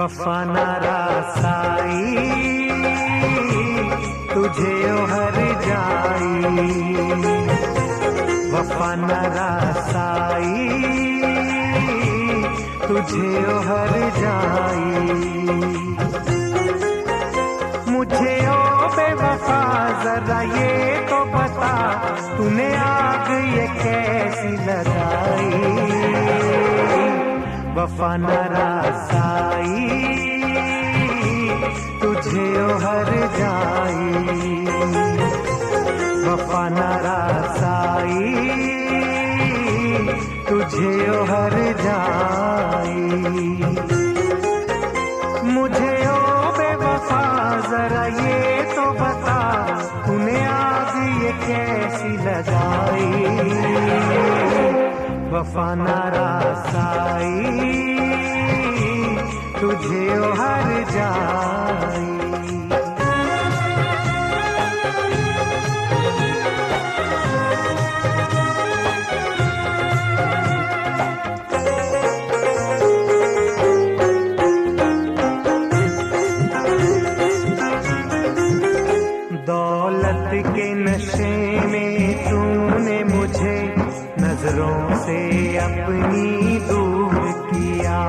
वफा ना रासाई तुझे ओ हर जाई, वफा ना रासाई तुझे ओ हर जाई। मुझे ओ बेवफा जरा ये तो बता, तूने आग ये कैसी लगाई। वफा न रासाई तुझे ओ हर जाई, वफा न रासाई तुझे ओ हर जाई। मुझे ओ बेवफा जरा ये तो बता, तूने आग ये कैसी लगाई। वफा न रासाई तुझे ओ हर जाई। दौलत के नशे में तूने मुझे नजरों से अपनी दूर किया।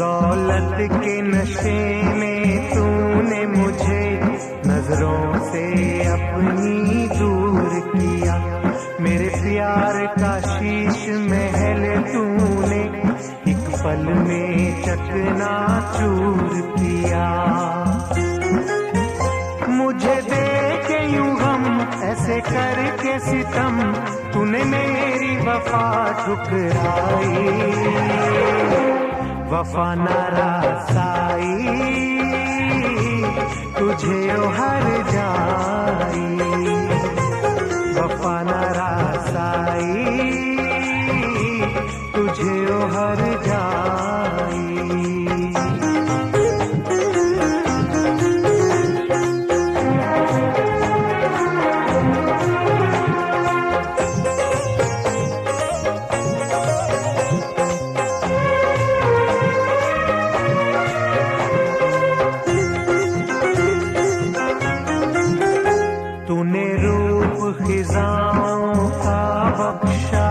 दौलत के नशे में तूने मुझे नजरों से अपनी दूर किया। मेरे प्यार का शीश महल तूने एक पल में चकना चूर किया। मुझे दे के यूं गम ऐसे करके सितम, तूने मेरी वफा ठुकराई। वफा न रासाई तुझे ओ हर जाई, वफा न रासाई तुझे ओ हर जाई। तूने रूप खिजाओं का बख्शा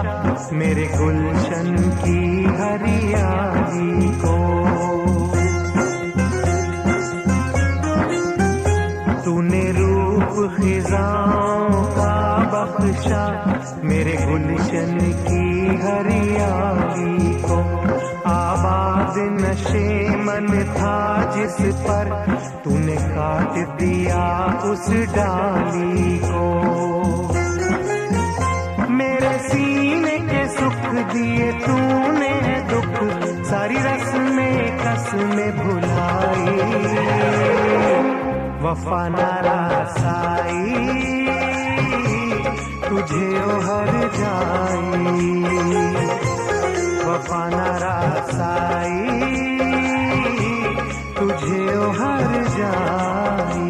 मेरे गुलशन की हरियाली को। तूने रूप खिजाओं का बख्शा मेरे गुलशन की हरियाली को। आबाद नशे मन था जिस पर तूने काट दिया उस डाली को। मेरे सीने के सुख दिए तूने दुख, सारी रस्में कसमें भुलाई। वफा न रासाई तुझे ओ हर जाई, वफा न रासाई तुझे ओ हर जाई।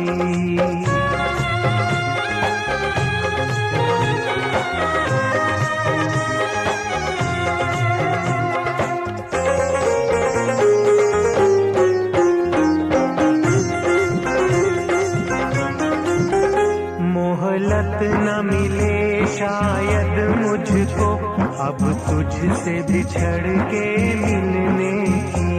मोहलत न मिले शायद मुझको अब तुझसे बिछड़ के मिलने की।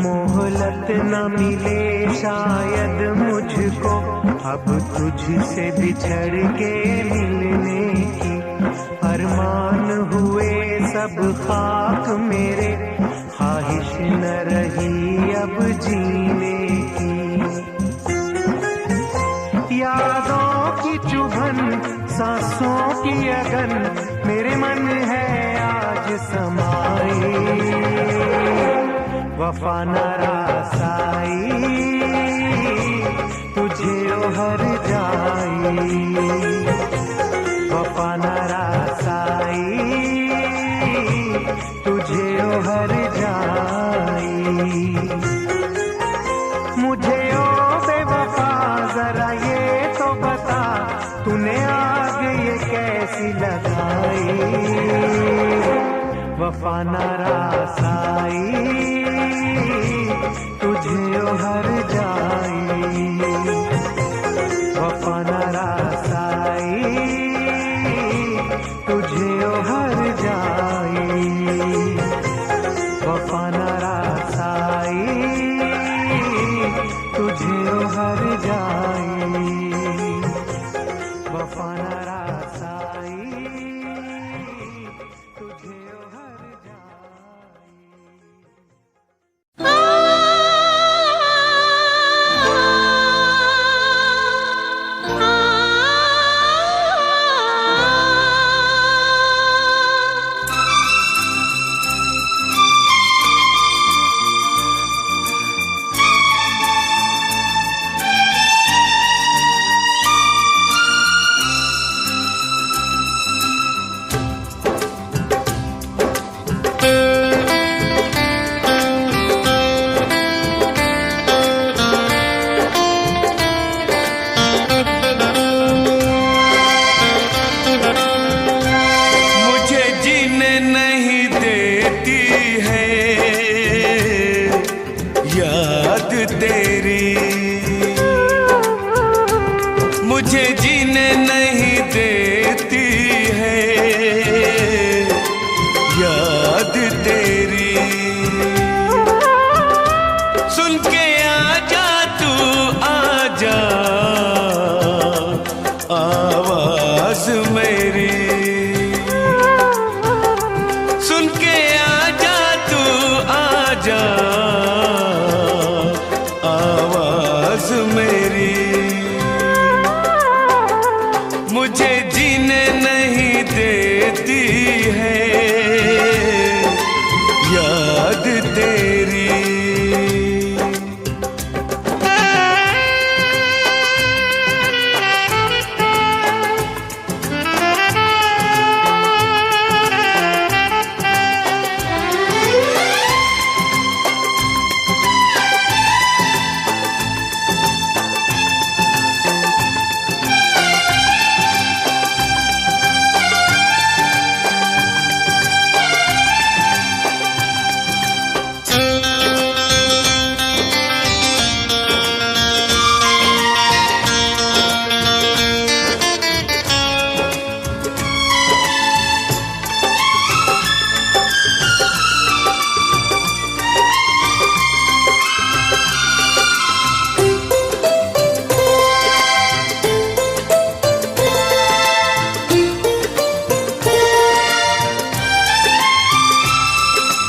मोहलत न मिले शायद मुझको अब तुझसे बिछड़ के मिलने की। अरमान हुए सब खाक मेरे, ख्वाहिश न रही अब जीने की। यादों की चुभन सांसों की अगन मेरे मन है आज समाई। वफा न रासाई तुझे ओ हर जाई, वफा न रासाई तुझे ओ हर जाई। मुझे ओ बेवफा जरा ये तो बता, तूने आग ये लगाई, वफा ना रासाई, तुझे ओ हर जाई, वफा ना रासाई, तुझे ओ हर जाई, वफा ना रासाई, तुझे ओ हर जाई, वफा ना रासाई, तुझे ओ हर जाई। मुझे जीने नहीं देती है याद तेरी, मुझे जीने नहीं देती है याद तेरी। सुन के आजा तू आजा आवाज मेरी, सुन के आजा तू आजा आवाज मेरी। मुझे जीने नहीं देती है याद तेरी।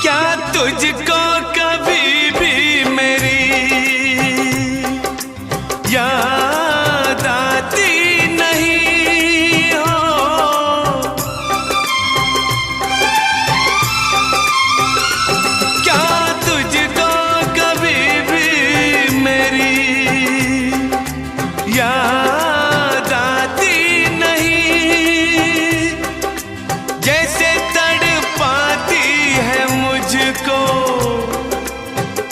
क्या तुझको कभी भी मेरी याद आती नहीं हो? क्या तुझको कभी भी मेरी याद आती नहीं? जैसे तड़पाती है मुझको,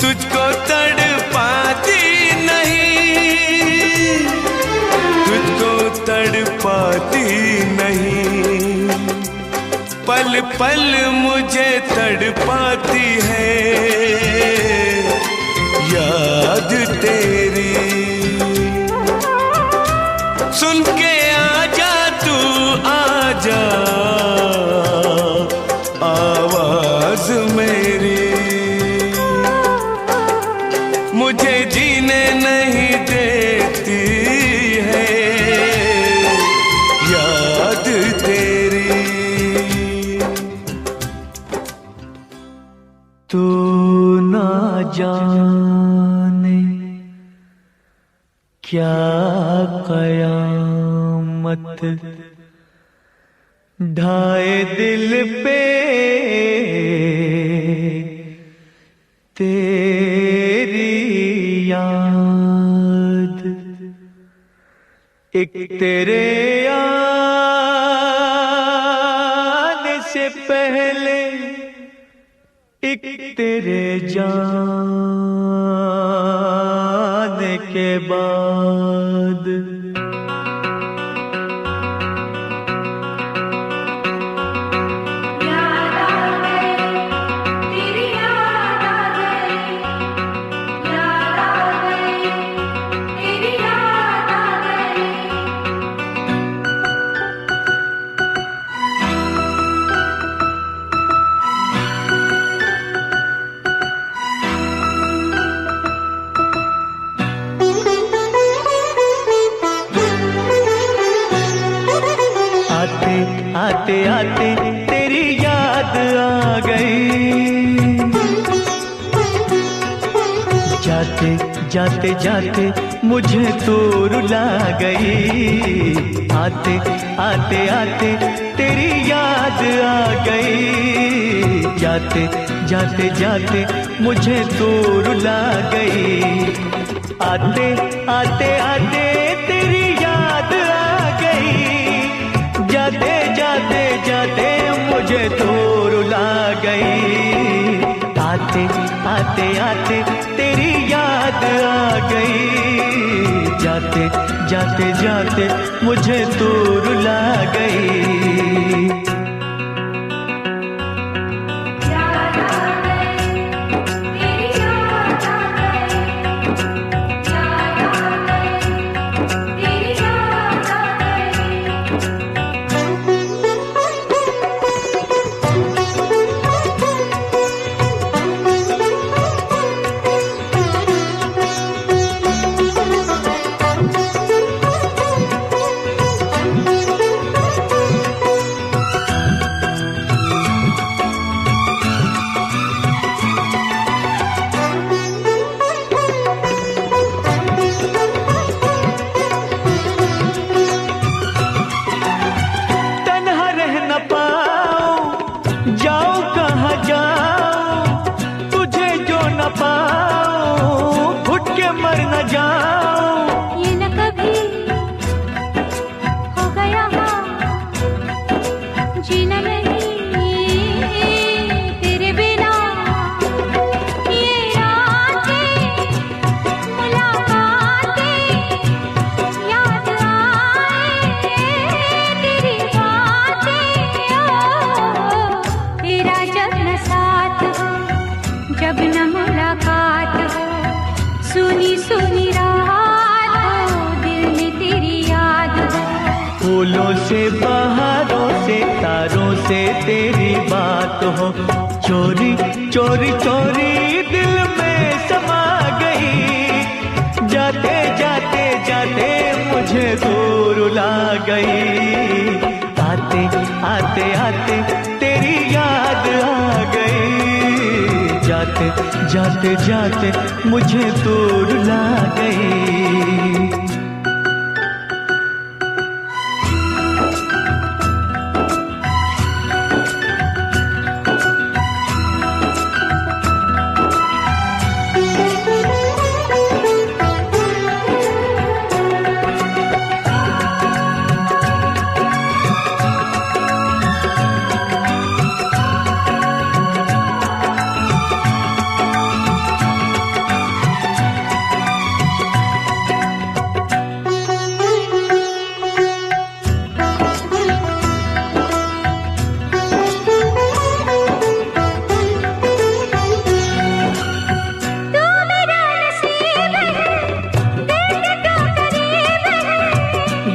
तुझको तड़पाती नहीं, तुझको तड़पाती नहीं। पल पल मुझे तड़पाती है याद तेरी। सुन के आजा तू आजा आवाज मेरी। मुझे जीने नहीं देती है याद तेरी। तू ना जाने क्या कयामत ढाए दिल पे तेरी याद, एक तेरे आने से पहले, एक तेरे जाने के बाद। आते आते तेरी याद आ गई। जाते जाते जाते मुझे तू रुला गई। आते आते आते तेरी याद आ गई। जाते जाते जाते मुझे तू रुला गई। आते आते आते तेरी याद आ गई। जाते जाते जाते मुझे तू रुला गई। आते आते आते तेरी याद आ गई। जाते जाते जाते मुझे तू रुला गई। जाऊं कहाँ जाऊं तुझे जो न पाऊं, घुट के मर न जाऊं। ये न कभी हो गया जीना नहीं तेरे बिना। ये रातें मुलाकातें याद आए तेरी बातें। तेरा जब न साथ हो, जब न मुलाकात हो, सुनी सुनी रात हो, दिल में तेरी याद हो। फूलों से बहारों से तारों से तेरी बात हो, चोरी चोरी चोरी दिल में समा गई। जाते जाते जाते मुझे दूर रुला गई। आते आते आते तेरी याद आ गई। जाते जाते जाते मुझे दूर रुला गई।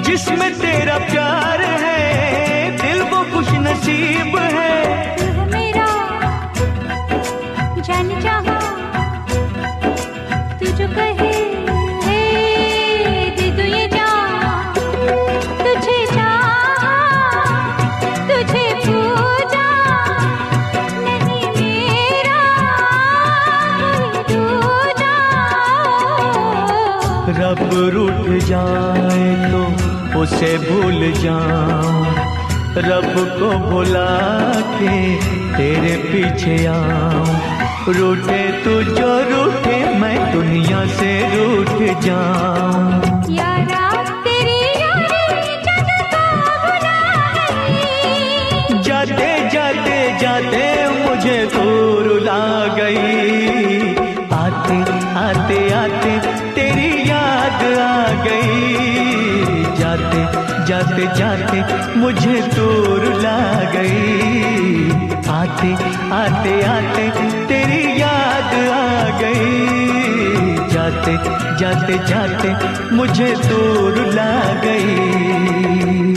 जिसमें तेरा प्यार है दिल वो खुश नसीब है। तू मेरा जान चाहा, तू जो कहे दे दूं ये जान। तुझे चाहा, तुझे पूजा, नहीं मेरा कोई दूजा। रब रूठ जाए तो उसे भूल जाऊं, रब को भुला के तेरे पीछे आऊं। रूठे तू जो रूठे मैं दुनिया से रूठ जाऊं। यारा तेरी यारी जग को भुला गई। जाते जाते जाते मुझे तू रुला गई। आते आते आते तेरी याद आ गई। जाते जाते जाते मुझे तू रुला गई। आते आते आते तेरी याद आ गई। जाते जाते जाते मुझे तू रुला गई।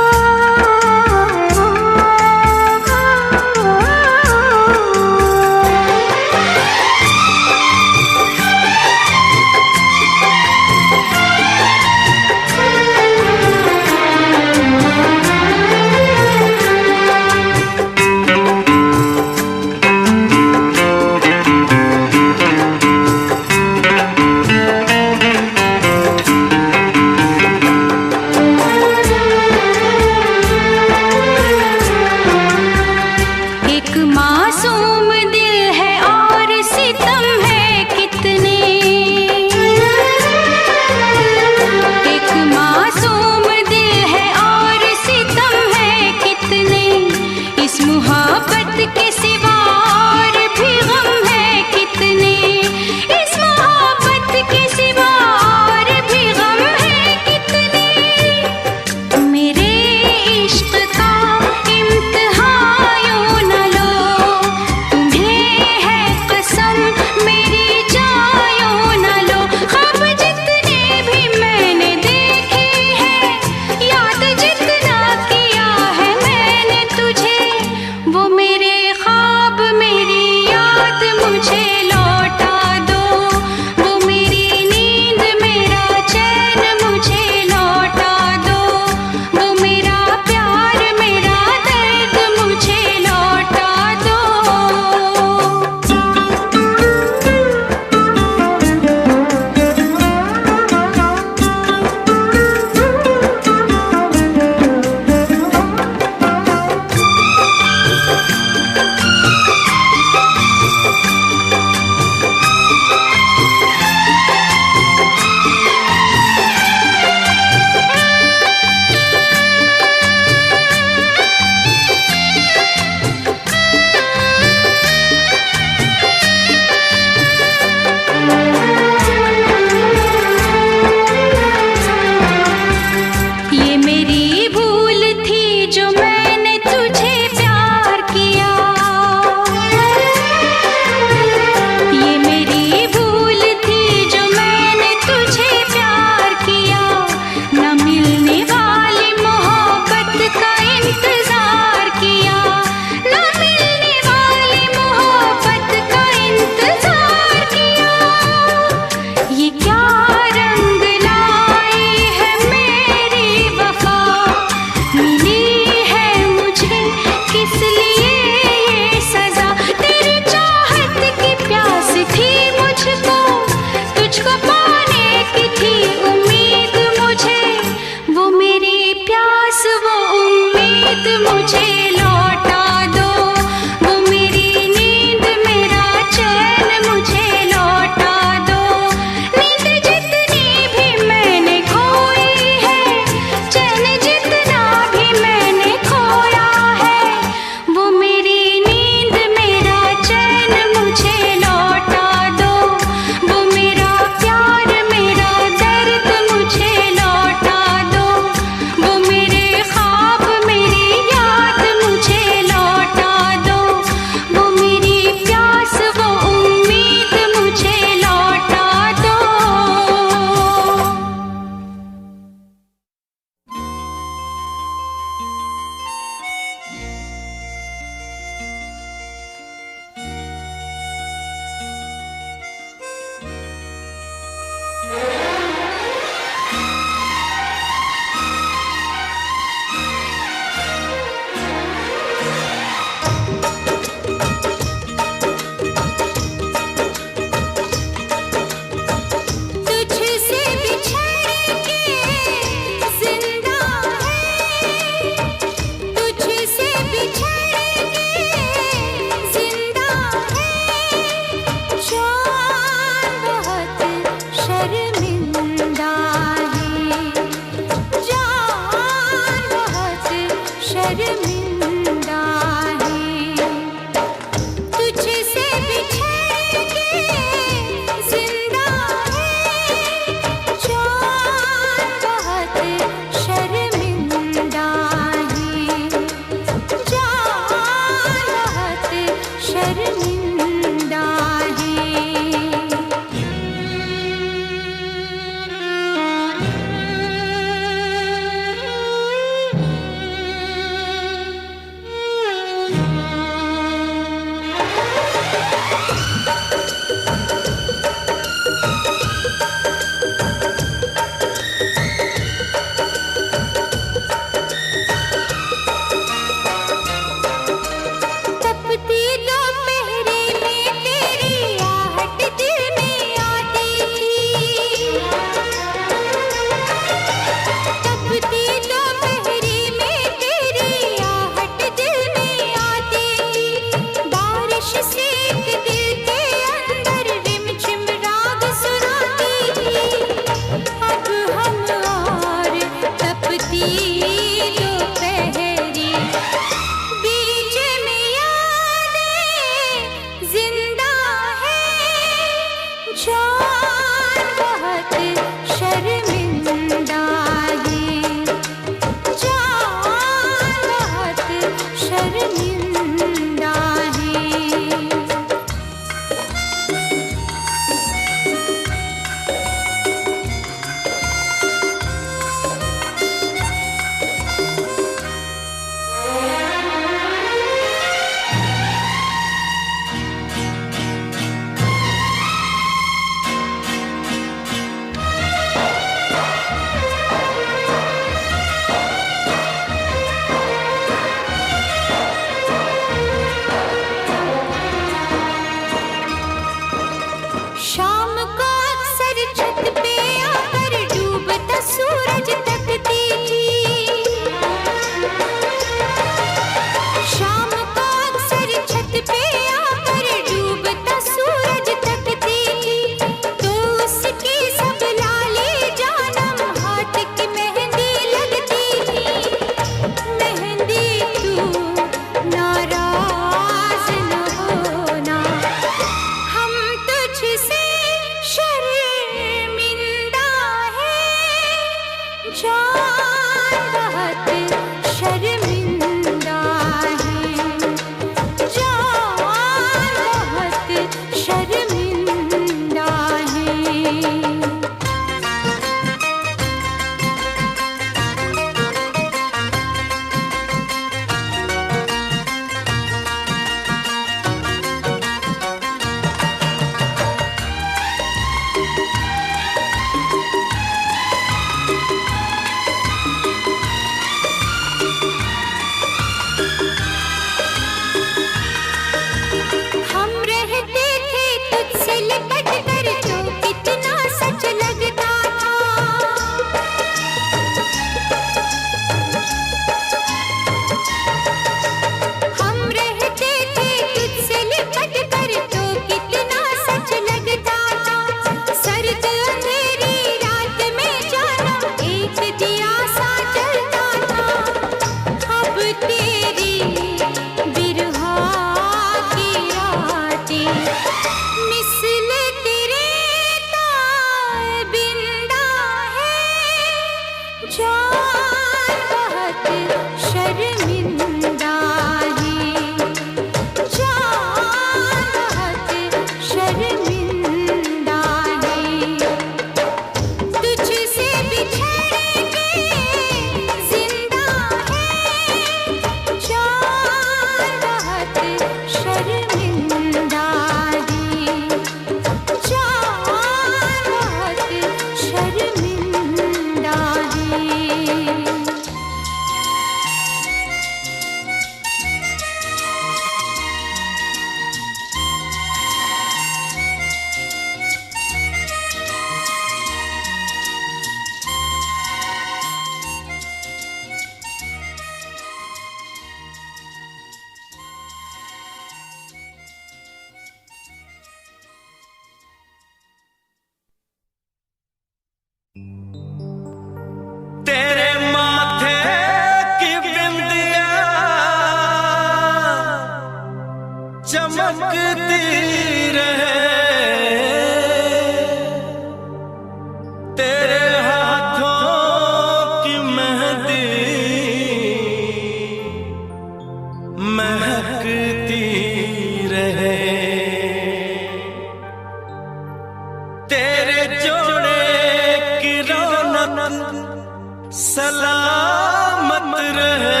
सलामत रहे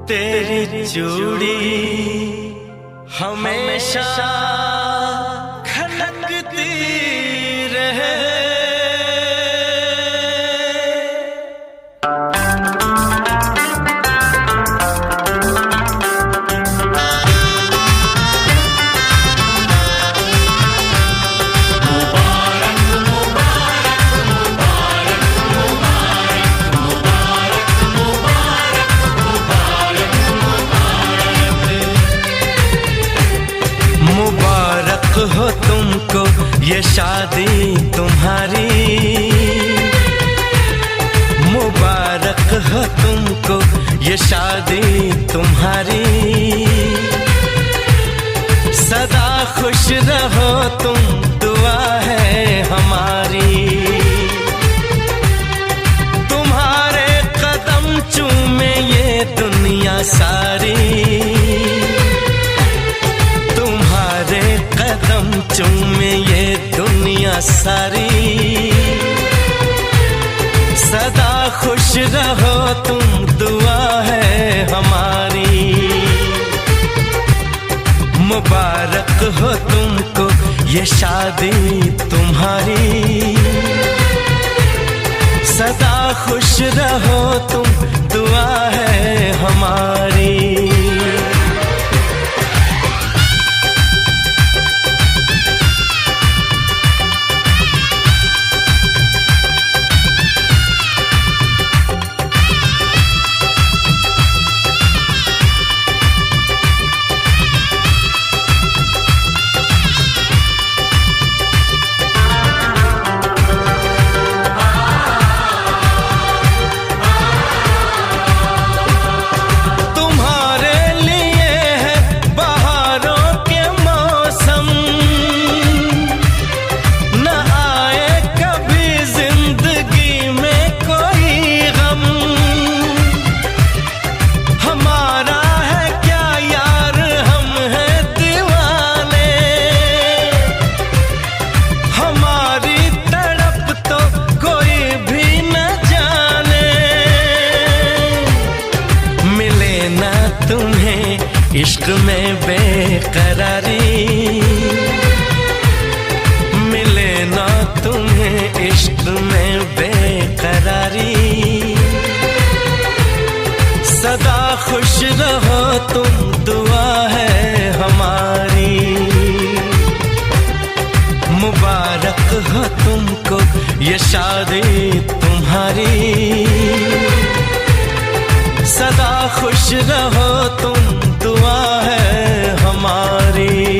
तेरी चूड़ी हमेशा खनकती रहे। मुबारक हो तुमको ये शादी तुम्हारी, मुबारक हो तुमको ये शादी तुम्हारी। सदा खुश रहो तुम, दुआ है हमारी। तुम्हारे कदम चूमे ये दुनिया सारी, कदम चूमे ये दुनिया सारी। सदा खुश रहो तुम, दुआ है हमारी। मुबारक हो तुमको ये शादी तुम्हारी। सदा खुश रहो तुम, दुआ है हमारी। इश्क में बेकरारी मिले ना तुम्हें, इश्क में बेकरारी। सदा खुश रहो तुम, दुआ है हमारी। मुबारक हो तुमको ये शादी तुम्हारी। सदा खुश रहो तुम, दुआ है हमारी।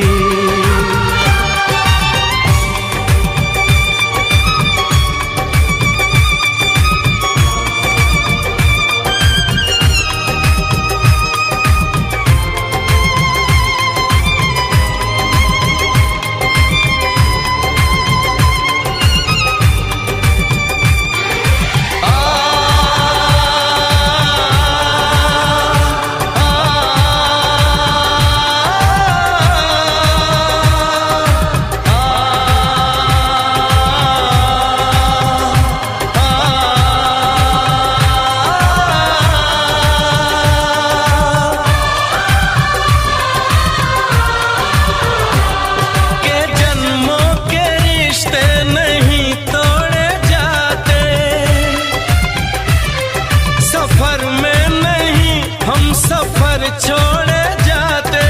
छोड़े जाते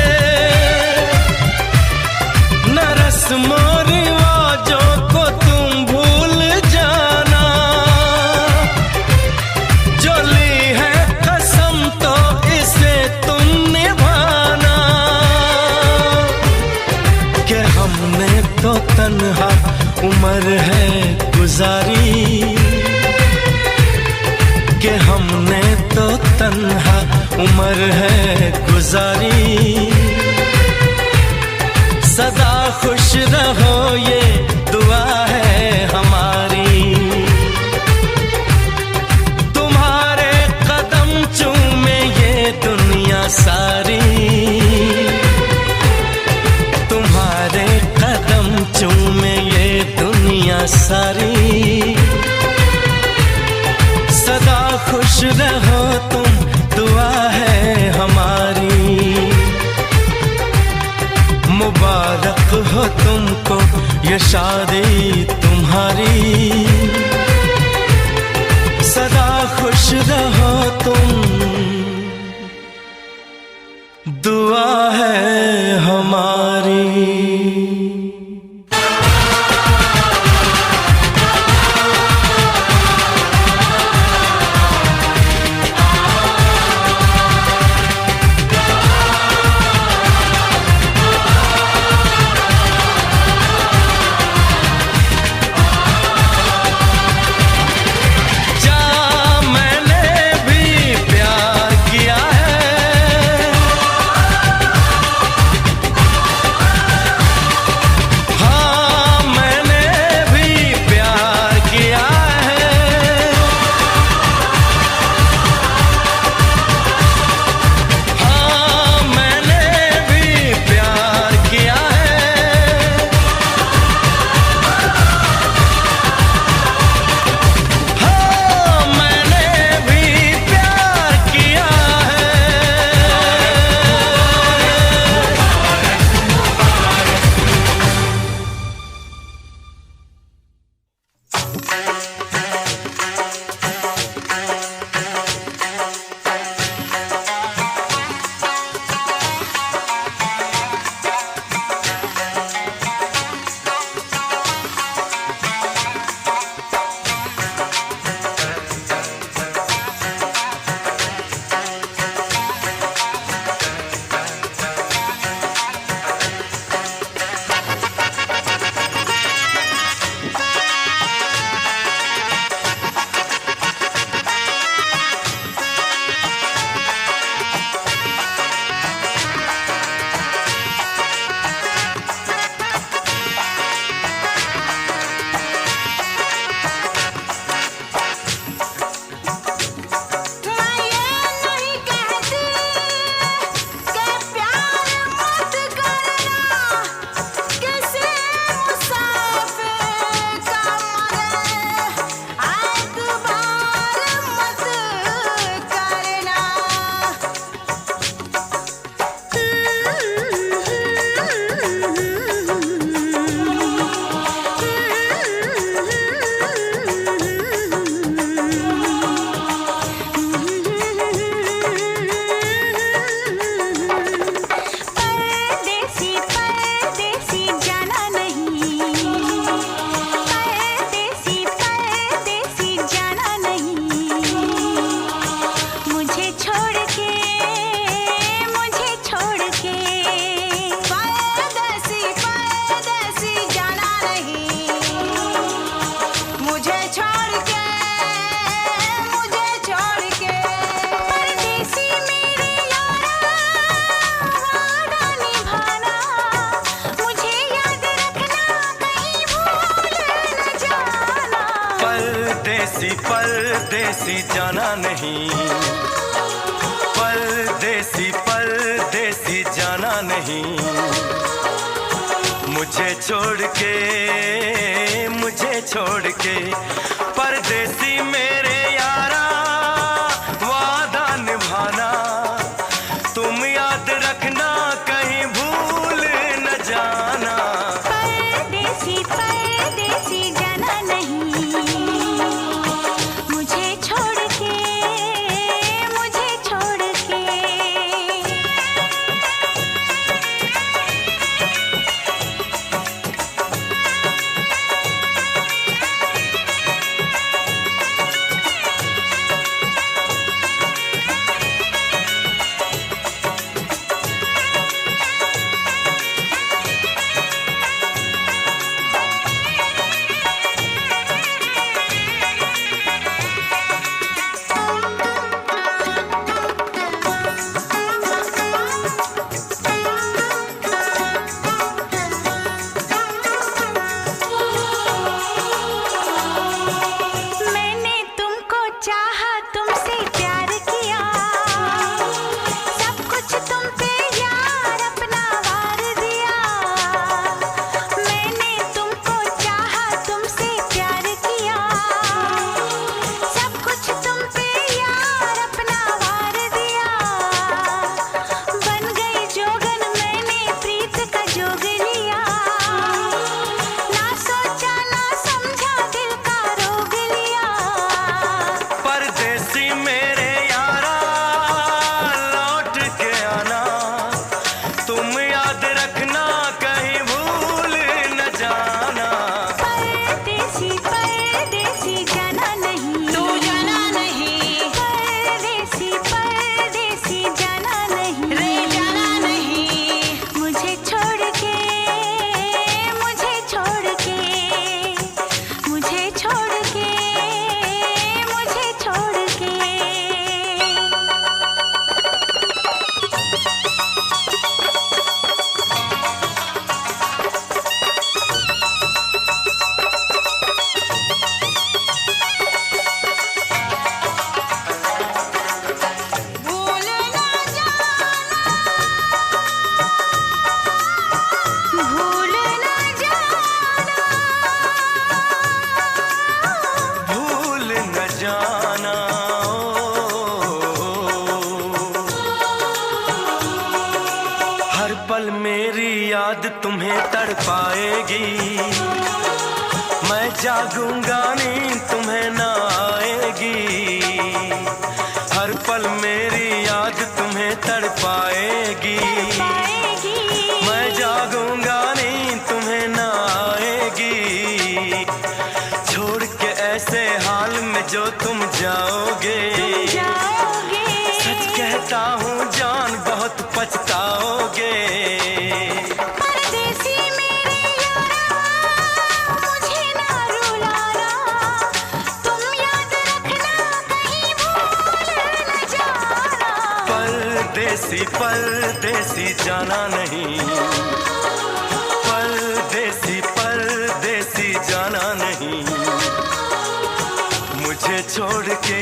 न रस्मों रिवाजों को तुम भूल जाना। जो ली है कसम तो इसे तुम निभाना। कि हमने तो तन्हा उम्र है गुजारी। कि हमने तो तन्हा उम्र है गुजारी। सदा खुश रहो ये दुआ है हमारी। तुम्हारे कदम चूमे ये दुनिया सारी। तुम्हारे कदम चूमे ये दुनिया सारी। रहो तुम, दुआ है हमारी। मुबारक हो तुमको ये शादी तुम्हारी। सदा खुश रहो तुम, दुआ है हमारी। परदेसी जाना नहीं, परदेसी परदेसी जाना नहीं। मुझे छोड़ के परदेसी मेरे यारा, वादा निभाना तुम याद रखना, कहीं भूल न जाना। परदेसी परदेसी जाना नहीं, मुझे छोड़ के, मुझे छोड़ के। जाना। हर पल मेरी याद तुम्हें तड़पाएगी, मैं जागूंगा नींद तुम्हें ना आएगी। हर पल मेरी याद तुम्हें तड़पाएगी, मैं जागूंगा नींद तुम्हें ना आएगी। छोड़ के ऐसे हाल में जो तुम जाओगे, सच कहता हूँ जान बहुत पछताओगे। परदेसी मेरे यारा मुझे ना रुलाना, तुम याद रखना कहीं भूल न जाना। परदेसी परदेसी जाना नहीं, परदेसी परदेसी जाना नहीं। मुझे छोड़ के,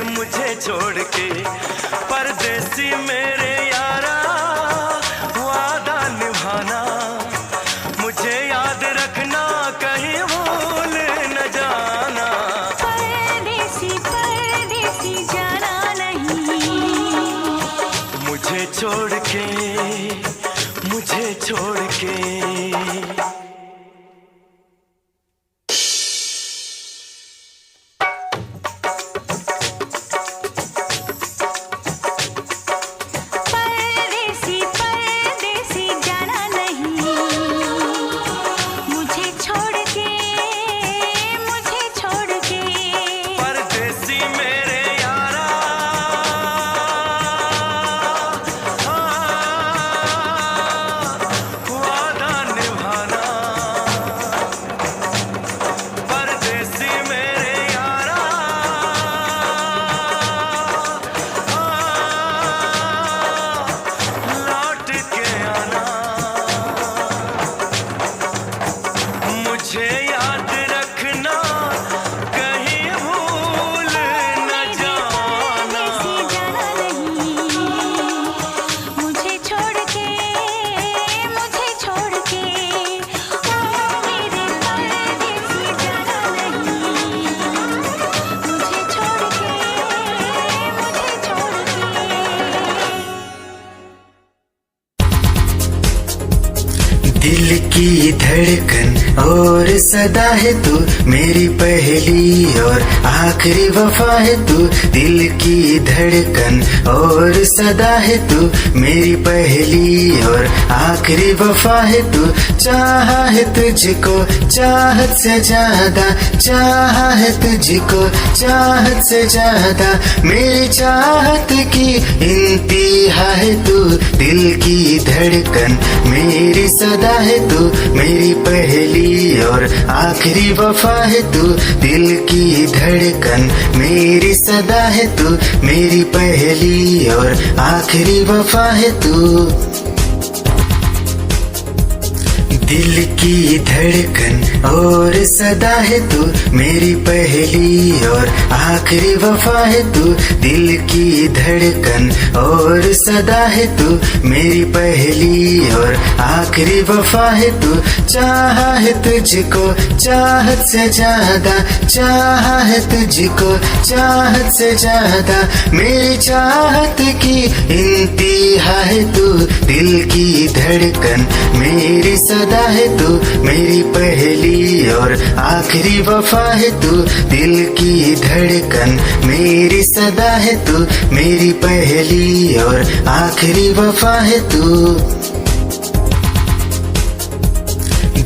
मुझे छोड़ के परदेसी मेरे यारा वादा निभाना। मुझे याद रखना कहीं भूल न जाना। परदेसी परदेसी जाना नहीं। मुझे छोड़ के, मुझे छोड़ के। परदेसी परदेसी जाना नहीं। मुझे छोड़ के, मुझे छोड़ के। परदेसी मेरे यारा वादा निभाना। परदेसी मेरे यारा लौट के आना। मुझे याद रखना कहीं भूल न जाना। परदेसी जाना नहीं। मुझे छोड़ के, मुझे छोड़ के। ओ मेरे परदेसी जाना नहीं। मुझे छोड़ के, मुझे छोड़ के। दिल की धड़कन और सदा है तू, मेरी पहली और आखिरी वफा है तू। दिल की धड़कन और सदा है तू, मेरी पहली और आखिरी वफा है तू। चाहा है तुझको चाहत से ज्यादा, चाहा है तुझको चाहत से ज्यादा। मेरी चाहत की इंतहा है तू, दिल की धड़कन मेरी सदा है तू। मेरी पहली और आखिरी वफा है तू, दिल की धड़कन मेरी सदा है तू। मेरी पहली और आखिरी वफा है तू। दिल की धड़कन और सदा है तू, मेरी पहली और आखिरी वफा है तू। दिल की धड़कन और सदा है तू, मेरी पहली और आखिरी वफा है तू। चाहा है तुझको चाहत से ज्यादा, चाहा है तुझको चाहत से ज्यादा। मेरी चाहत की इंतहा है तू, दिल की धड़कन मेरी सदा है तू। मेरी पहली और आखिरी वफा है तू, दिल की धड़कन मेरी सदा है तू। मेरी पहली और आखिरी वफा है तू।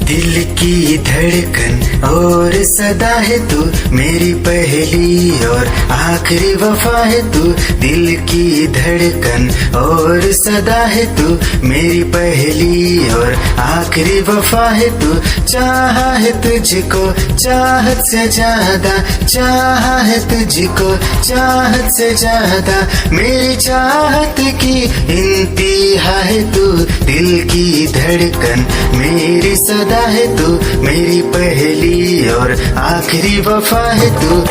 दिल की धड़कन और सदा है तू, मेरी पहली और आखिरी वफा है तू। दिल की धड़कन और सदा है तू, मेरी पहली और आखिरी वफा है तू। चाहा है तुझको चाहत से ज्यादा, चाहा है तुझको चाहत से ज्यादा। मेरी चाहत की इंतहा है तू, दिल की धड़कन मेरी सदा है तू। मेरी पहली और आखिरी वफा है तू।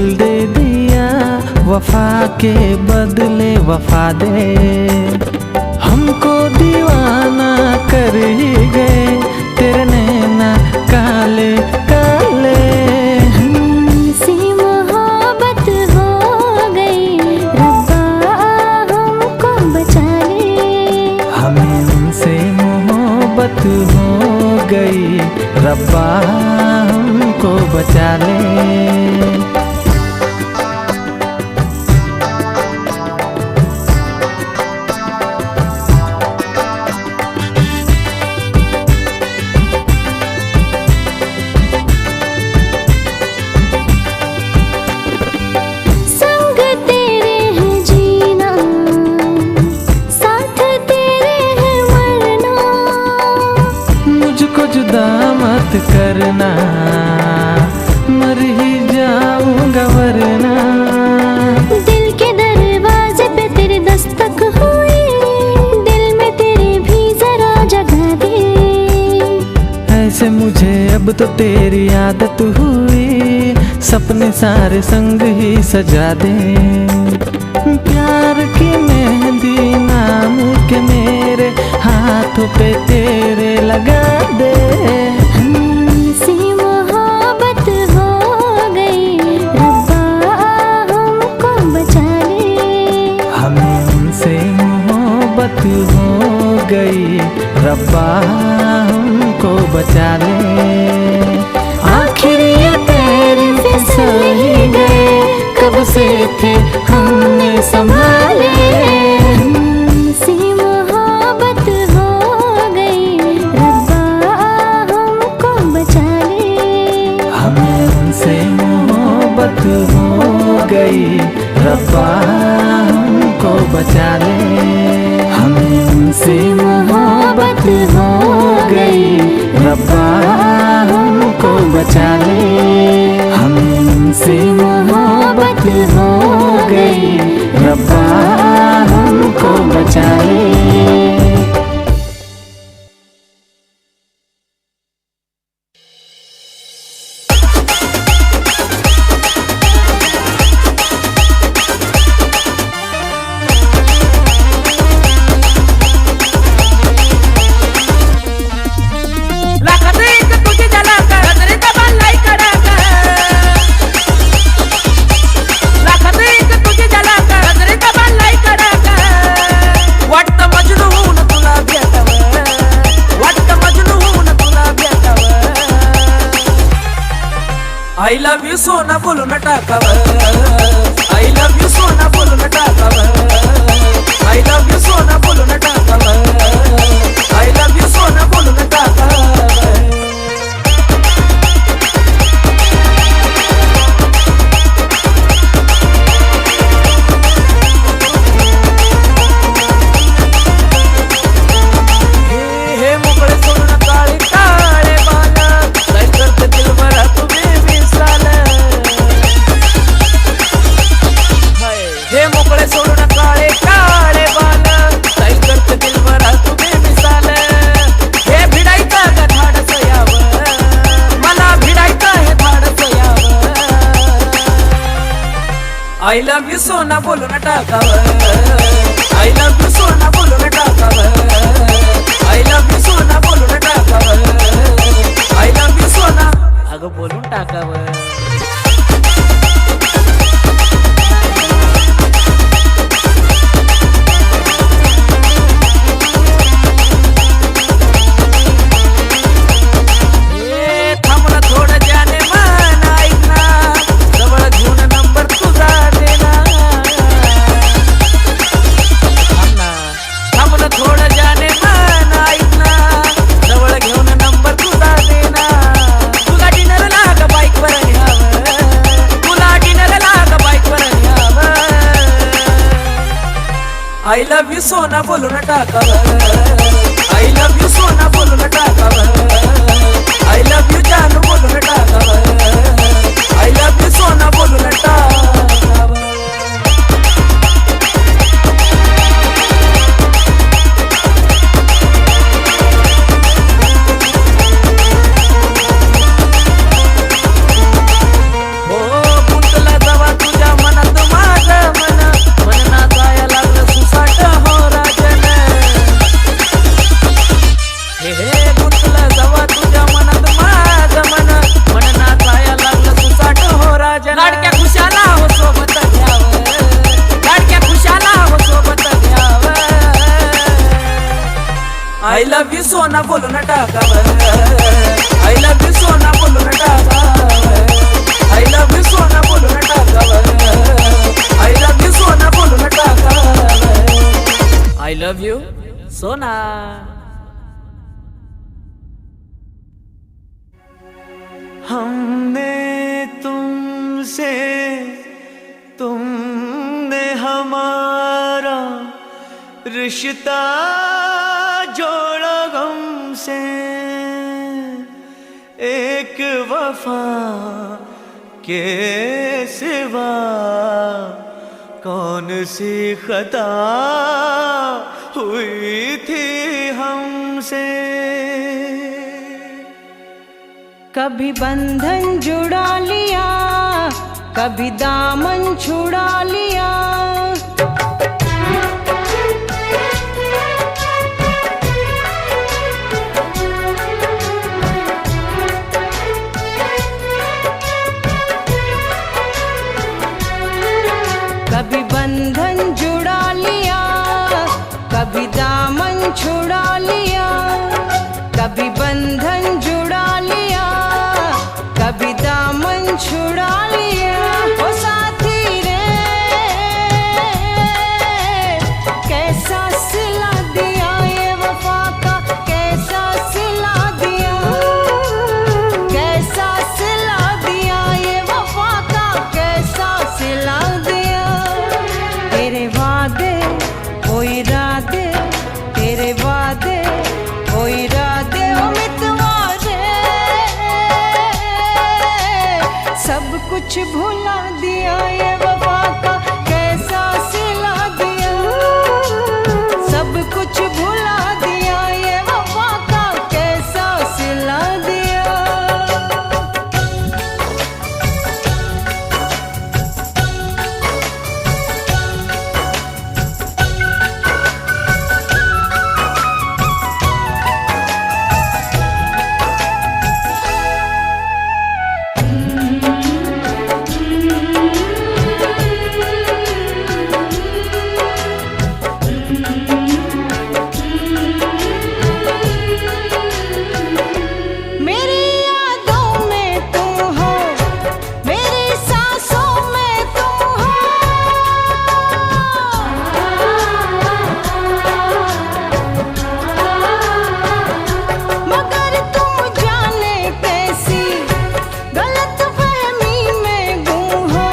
दिल दे दिया, वफा के बदले वफा दे। हमको दीवाना कर ही गए तेरे नैना काले काले। हमसे मोहब्बत हो गई, रब्बा हमको बचा ले। हमें उनसे मोहब्बत हो गई, रब्बा हमको बचा ले। मत करना, मर ही जाऊंगा वरना। दिल के दरवाजे पे तेरे दस्तक हुई, दिल में तेरे भी जरा जगह दे। ऐसे मुझे अब तो तेरी आदत हुई, सपने सारे संग ही सजा दे। प्यार की मेहंदी नाम के मेरे हाथों पे तेरे लगा दे। हमसे मोहब्बत हो गई, रब्बा हमको बचा ले। हमें उनसे मोहब्बत हो गई, रब्बा हमको बचा ले। आखिर ये तेरे फिसल ही गए, कब से थे हमने संभाले। हमसे मोहब्बत हो गई, रब्बा हमको बचा ले। हमें उनसे मोहब्बत हो गई, रब्बा हमको बचा ले। हमें उनसे मोहब्बत हो गई, रब्बा हमको बचा ले। हमें उनसे मोहब्बत हो गई, रब्बा हमको बचा ले। I love you सोना बोलून टाकावं, I love you सोना बोलून टाकावं, I love you सोना बोलून टाकावं, I love you सोना बोलून टाकावं। हे मोकळे सोडून काळे काळे बाल, काय करते दिल भरा तुम्ही मिसाल। हे मोकळे सोडून काळे काळे बाल, काय करते दिल भरा तुम्ही मिसाल। हे भिडायचं का धाडस यावं, मला भिडायचं हे धाडस यावं। I love you सोना बोलून टाकावं, I love you सोना बोलून टाकावं, I love you सोना बोलून टाकावं, I love you सोना अगं बोलून टाकावं। थांबला थोडं जाने मन ऐक ना, जवळ घेऊन नंबर तुझा देना। थांबला थोडं जाने मन ऐक ना, जवळ घेऊन नंबर तुझा देना। तुला डिनरला का बाईकवर न्यावं, तुला डिनरला का बाईकवर न्यावं। I love you सोना बोलून टाकावं, I love you सोना बोलून टाकावं, I love you जानू बोलून टाकावं, I love you सोना बोलून टाकावं। हो गुंतला सोना बोलून टाकावं, आय लव्ह यू सोना बोलून टाकावं, आय लव्ह यू सोना बोलून टाकावं, आय लव्ह यू सोना बोलून टाकावं, आय लव्ह यू सोना. हमने तुमसे, तुमने हमारा रिश्ता जोड़ा गम से, एक वफा के सिवा कौन सी खता हुई थी हमसे. कभी बंधन जुड़ा लिया, कभी दामन छुड़ा लिया, कभी बंधन जुड़ा लिया, कभी दामन छुड़ा लिया, कभी बंधन जुड़ा लिया, कभी दामन छुड़ा लिया. ओ साथी रे कैसा सिला दिया ये वफा का, कैसा सिला दिया, कैसा सिला दिया ये वफा का, कैसा सिला दिया. तेरे वादे वो इरादे, तेरे वादे वो इरादे, ओ मितवा रे सब कुछ भुला दिया ये वफा का, कैसा सिला दिया, सब कुछ भुला दिया ये वफा का, कैसा सिला दिया. मेरी यादों में तुम हो, मेरी सांसों में तुम हो, मगर तुम जाने कैसी गलत फहमी में गुम हो.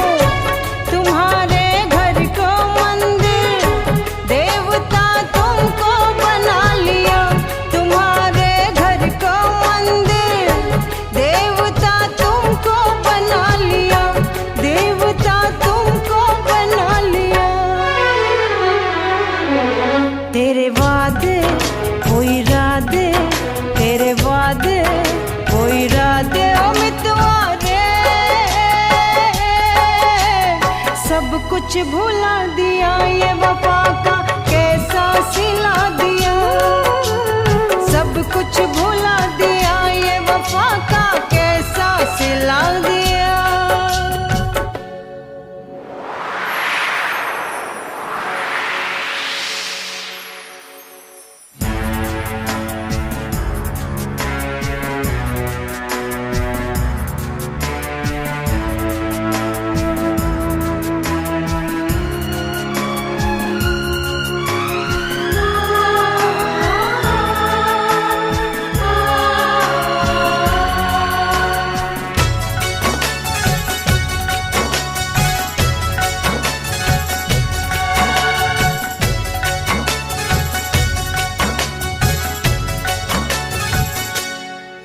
तुम्हारे घर को मंदिर देवता तुमको बना लिया, तुम्हारे घर को मंदिर देवता तुमको बना लिया, देवता तुमको बना लिया. तेरे वादे वो इरादे, तेरे वादे वो इरादे, ओ मितवा रे सब कुछ भुला दिया ये वफा का, कैसा सिला दिया, सब कुछ भुला दिया ये वफा का, कैसा सिला दिया.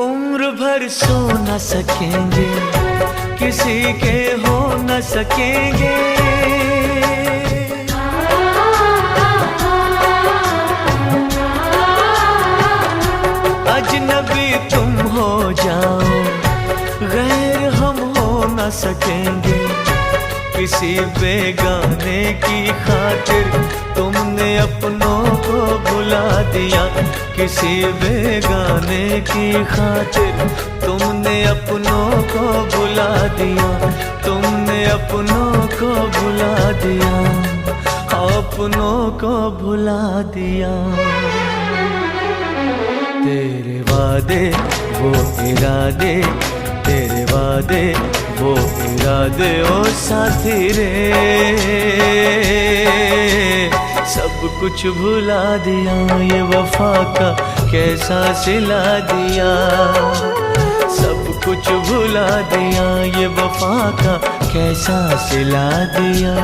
उम्र भर सो न सकेंगे, किसी के हो न सकेंगे, अजनबी तुम हो जाओ, गैर हम हो न सकेंगे. किसी बेगाने की खातिर तुमने अपनों को भुला दिया, किसी बेगाने की खातिर तुमने अपनों को भुला दिया, तुमने अपनों को भुला दिया, अपनों को भुला दिया. तेरे वादे वो इरादे, तेरे वादे वो इरादे ओ साथी रे, सब कुछ भुला दिया, ये वफा का कैसा सिला दिया, सब कुछ भुला दिया, ये वफा का कैसा सिला दिया।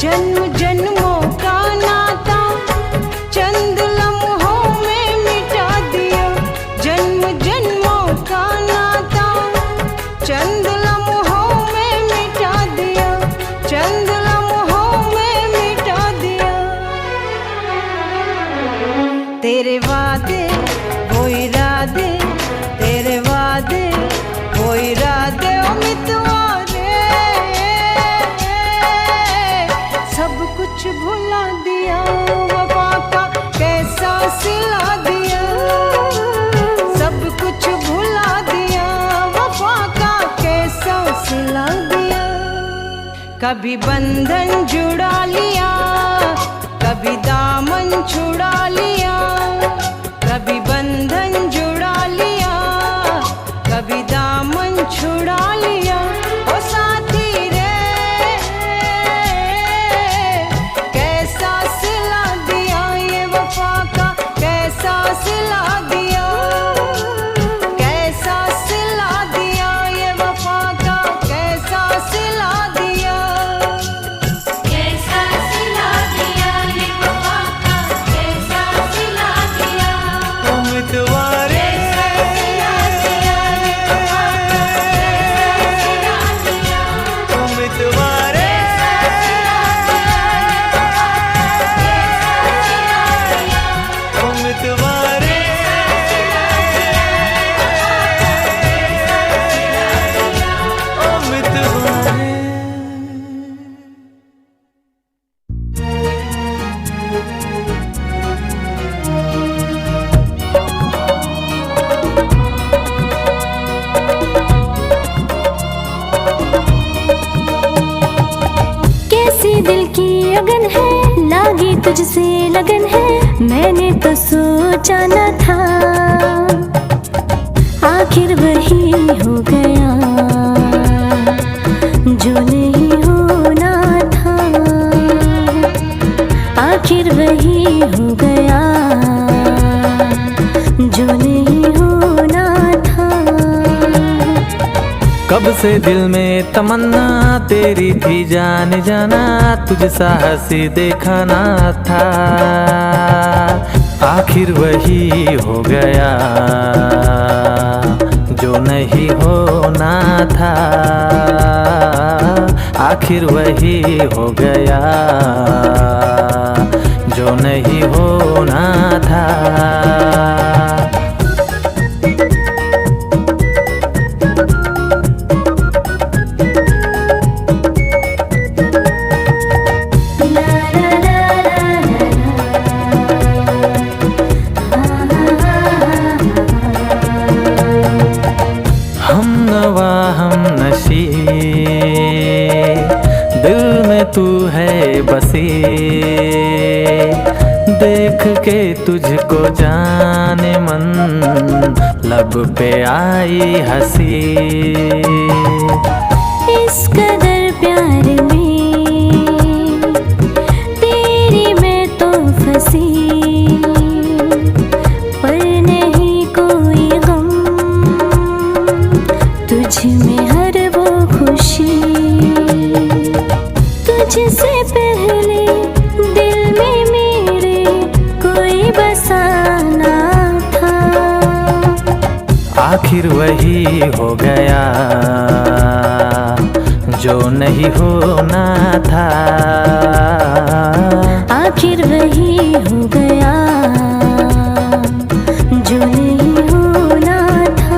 जन्म जन्मों का नाता चंद लम्हों में मिटा दिया, जन्म जन्मों का नाता चंद लम्हों में मिटा दिया, चंद लम्हों में मिटा दिया। तेरे वादे वो इरादे, तेरे वादे वो इरादे ओ मितवा सब कुछ भुला दिया, वफा का कैसा सिला दिया, सब कुछ भुला दिया, वफा का कैसा सिला दिया। कभी बंधन जुड़ा लिया, कभी दामन छुड़ा लिया, कभी बंधन जुड़ा लिया, कभी दामन छुड़ा लिया। ओ साथी दिल की अगन है, लागी तुझसे लगन है, मैंने तो सोचा न था, आखिर वही हो गया जो नहीं होना था, आखिर वही हो गया जो नहीं होना था। कब से दिल में तमन्ना तेरी थी जाने जाना, तुझसा हंसी देखा ना था, आखिर वही हो गया जो नहीं होना था, आखिर वही हो गया जो नहीं होना था। दिल में तू है बसी, देख के तुझको जाने मन लब पे आई हंसी, इस कदर प्यार में तेरी मैं तो फंसी, आखिर वही हो गया जो नहीं होना था, आखिर वही हो गया जो नहीं होना था।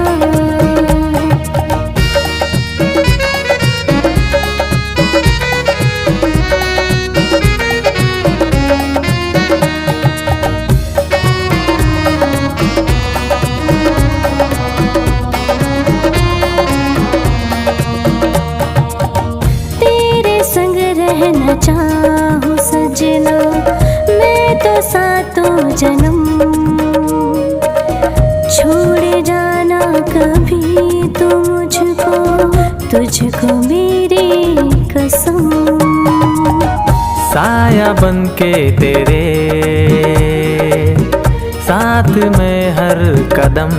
रहना चाहूं सजना मैं तो सातों जन्म, छोड़ जाना कभी तो मुझको, तुझको मेरी कसम। साया बन के तेरे साथ में हर कदम,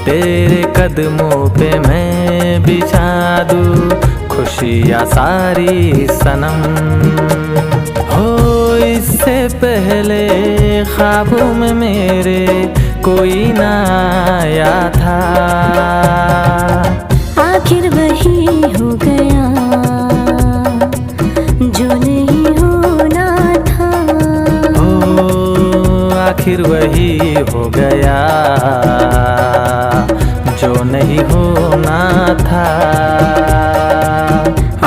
तेरे कदमों पे मैं बिछा दूं खुशियाँ सारी सनम। हो इससे पहले ख्वाबों में मेरे कोई ना आया था, आखिर वही हो गया जो नहीं होना था। हो आखिर वही हो गया जो नहीं होना था,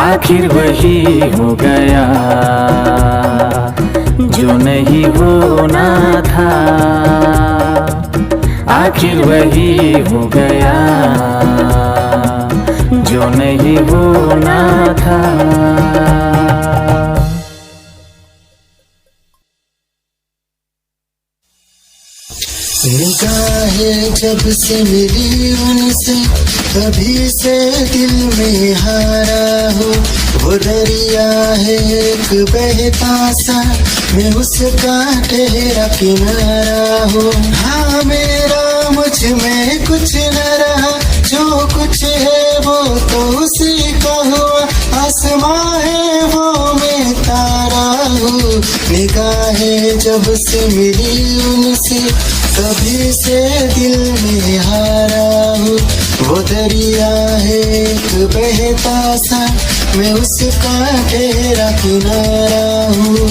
आखिर वही हो गया जो नहीं होना था, आखिर वही हो गया जो नहीं होना था। निगाहें जब से मिली उनसे तभी से दिल में हारा हो, वो दरिया है एक बहता सा मैं उसका ठहरा किनारा हो। हाँ मेरा मुझ में कुछ न रहा, जो कुछ है वो तो उसी का हुआ, आसमां है वो मैं तारा हूँ। निगाहें जब से मिली उनसे तभी से दिल में हारा हूँ, वो दरिया है एक बहता सा मैं उसका ठहरा किनारा हूँ।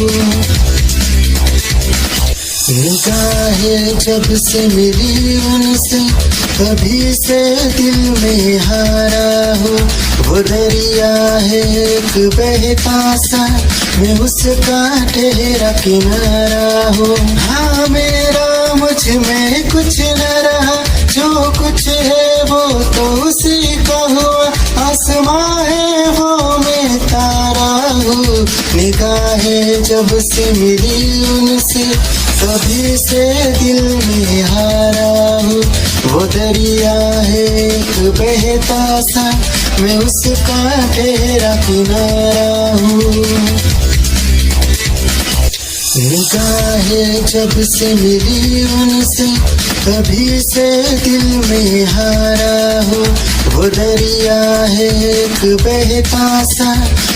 निगाहें जब से मिली उनसे तभी से दिल में हारा हूँ, वो दरिया है एक बहता सा मैं उसका ठहरा किनारा हूँ। हाँ मेरा मुझ में कुछ न रहा, जो कुछ है वो तो उसी का हुआ, आसमां है वो मैं तारा हूँ। निगाहें जब से मिली उनसे तभी से दिल में हारा हूँ, वो दरिया है एक बहता सा मैं उसका ठहरा किनारा हूँ। निगाहें जब से मिली उनसे तभी से दिल में हारा हूँ, वो दरिया है एक बहता सा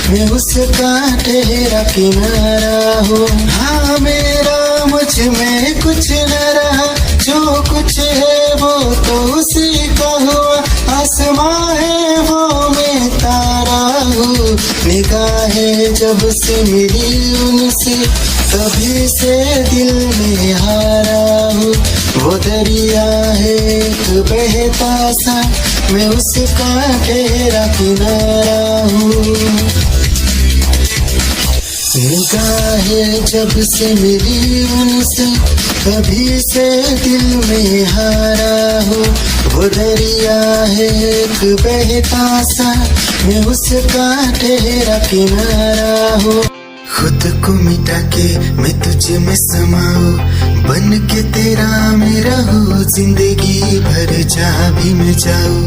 मैं उसका ठहरा किनारा हूँ। हाँ मेरा मुझ में कुछ न रहा, जो कुछ है वो तो उसी का हुआ, आसमां है वो मैं तारा हूँ। निगाहें जब से मिली उनसे तभी से दिल में हारा हूँ, वो दरिया है एक बहता सा मैं उसका ठहरा किनारा हूँ। निगाहें जब से मिली उनसे तभी से दिल में हारा हूँ, वो दरिया है एक बहता सा मैं उसका ठहरा किनारा हूँ। खुद को मिटा के मैं तुझ में समाऊं, बन के तेरा मैं रहूं, जिंदगी भर जहाँ भी मैं जाऊं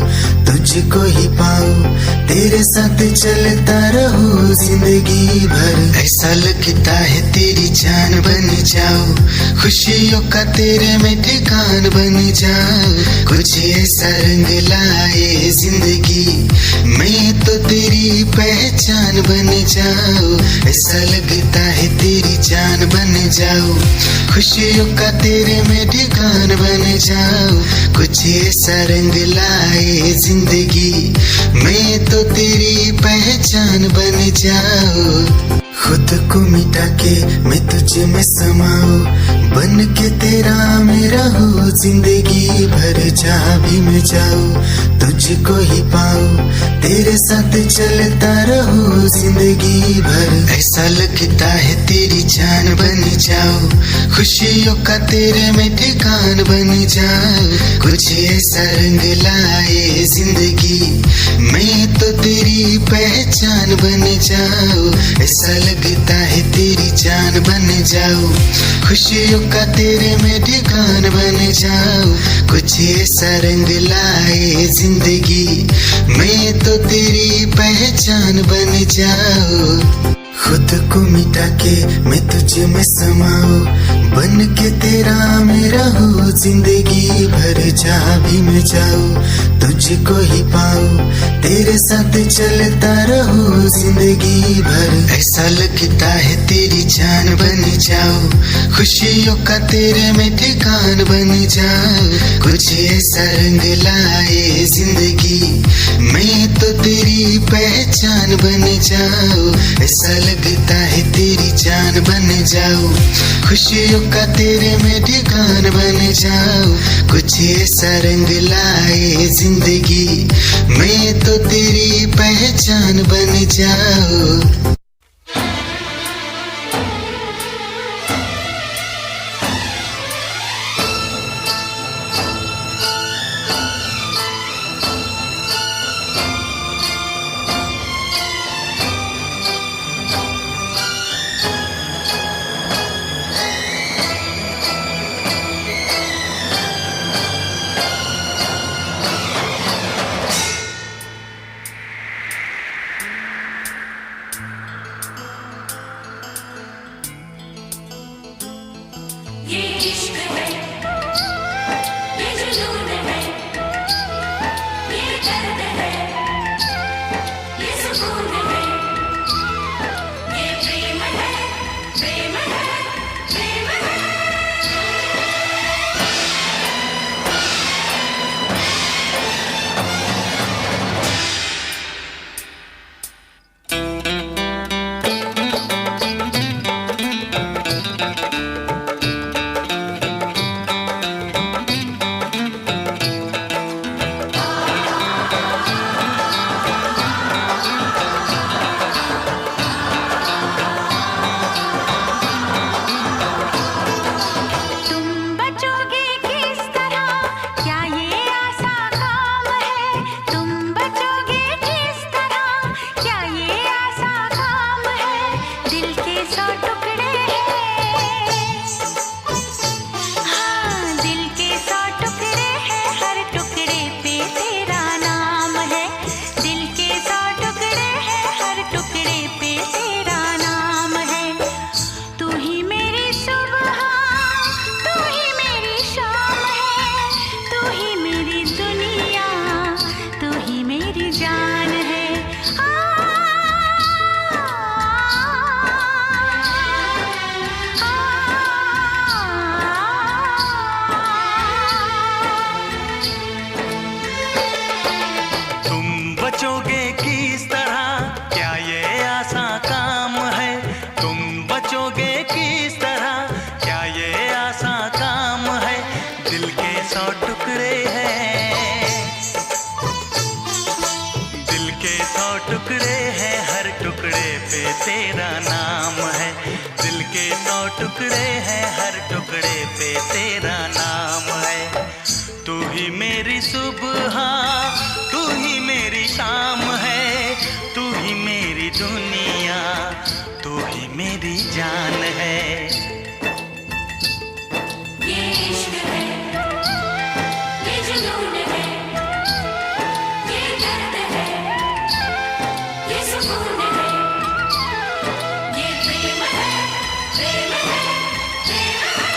तुझको ही पाऊं, तेरे साथ चलता रहूं जिंदगी भर। ऐसा लगता है तेरी जान बन जाऊं, खुशियों का तेरे में ठिकान बन जाऊं, कुछ ऐसा रंग लाए जिंदगी मैं तो तेरी पहचान बन जाओ, ऐसा लगता है तेरी जान बन जाओ, खुशियों का तेरे में ठिकान बन जाओ, कुछ ऐसा रंग लाए जिंदगी, मैं तो तेरी पहचान बन जाओ। खुद को मिटा के मैं तुझ में समाऊं, बन के तेरा मेरा हो जिंदगी भर, जहाँ भी मैं जाऊं तुझको ही पाऊं, तेरे साथ चलता रहो जिंदगी भर, ऐसा लगता है तेरी जान बन जाओ, खुशियों का तेरे में ठिकान बन जाओ, कुछ ऐसा रंग लाए जिंदगी, मैं तो तेरी पहचान बन जाओ, ऐसा लगता है तेरी जान बन जाओ, खुशियों का तेरे में ठिकान बन जाओ, कुछ ऐसा रंग लाए जिंदगी, मैं तो तेरी पहचान बन जाओ। खुद को मिटा के मैं तुझ में समाऊं, बन के तेरा मेरा हो जिंदगी भर, जहाँ भी मैं जाऊं तुझको ही पाऊं, तेरे साथ चलता रहो जिंदगी भर, ऐसा लगता है तेरी जान बन जाओ, खुशियों का तेरे में ठिकान बन जाओ, कुछ ऐसा रंग लाए जिंदगी, मैं तो तेरी पहचान बन जाओ, ऐसा लगता है तेरी जान बन जाओ, खुशियों का तेरे में ठिकान बन जाओ, कुछ ऐसा रंग लाए जिंदगी, मैं तो तेरी पहचान बन जाओ। तेरा नाम है, दिल के 100 टुकड़े हैं, हर टुकड़े पे तेरा नाम है। तू ही मेरी सुबह, तू ही मेरी शाम है, तू ही मेरी दुनिया, तू ही मेरी जान है। ये इश्क है, ये जुनून है, ये दर्द है, ये सुकून है, ये प्रेम है, प्रेम है, प्रेम है।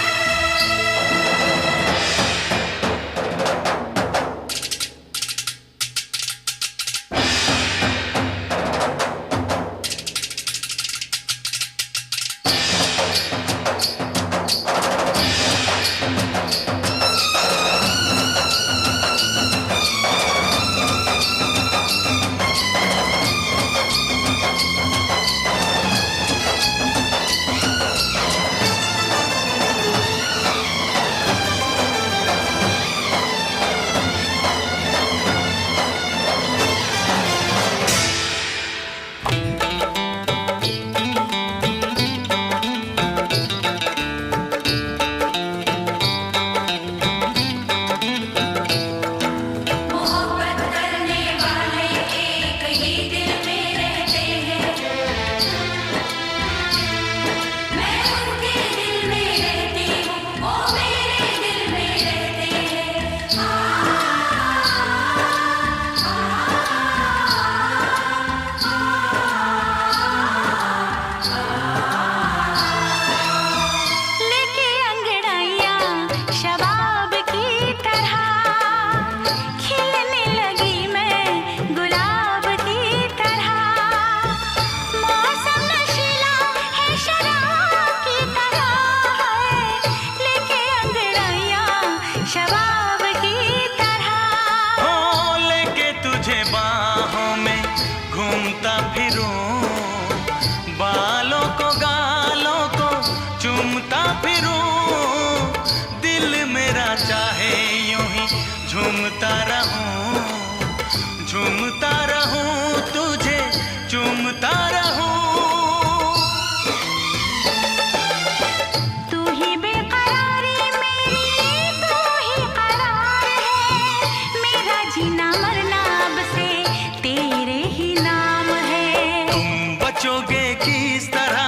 किस तरह,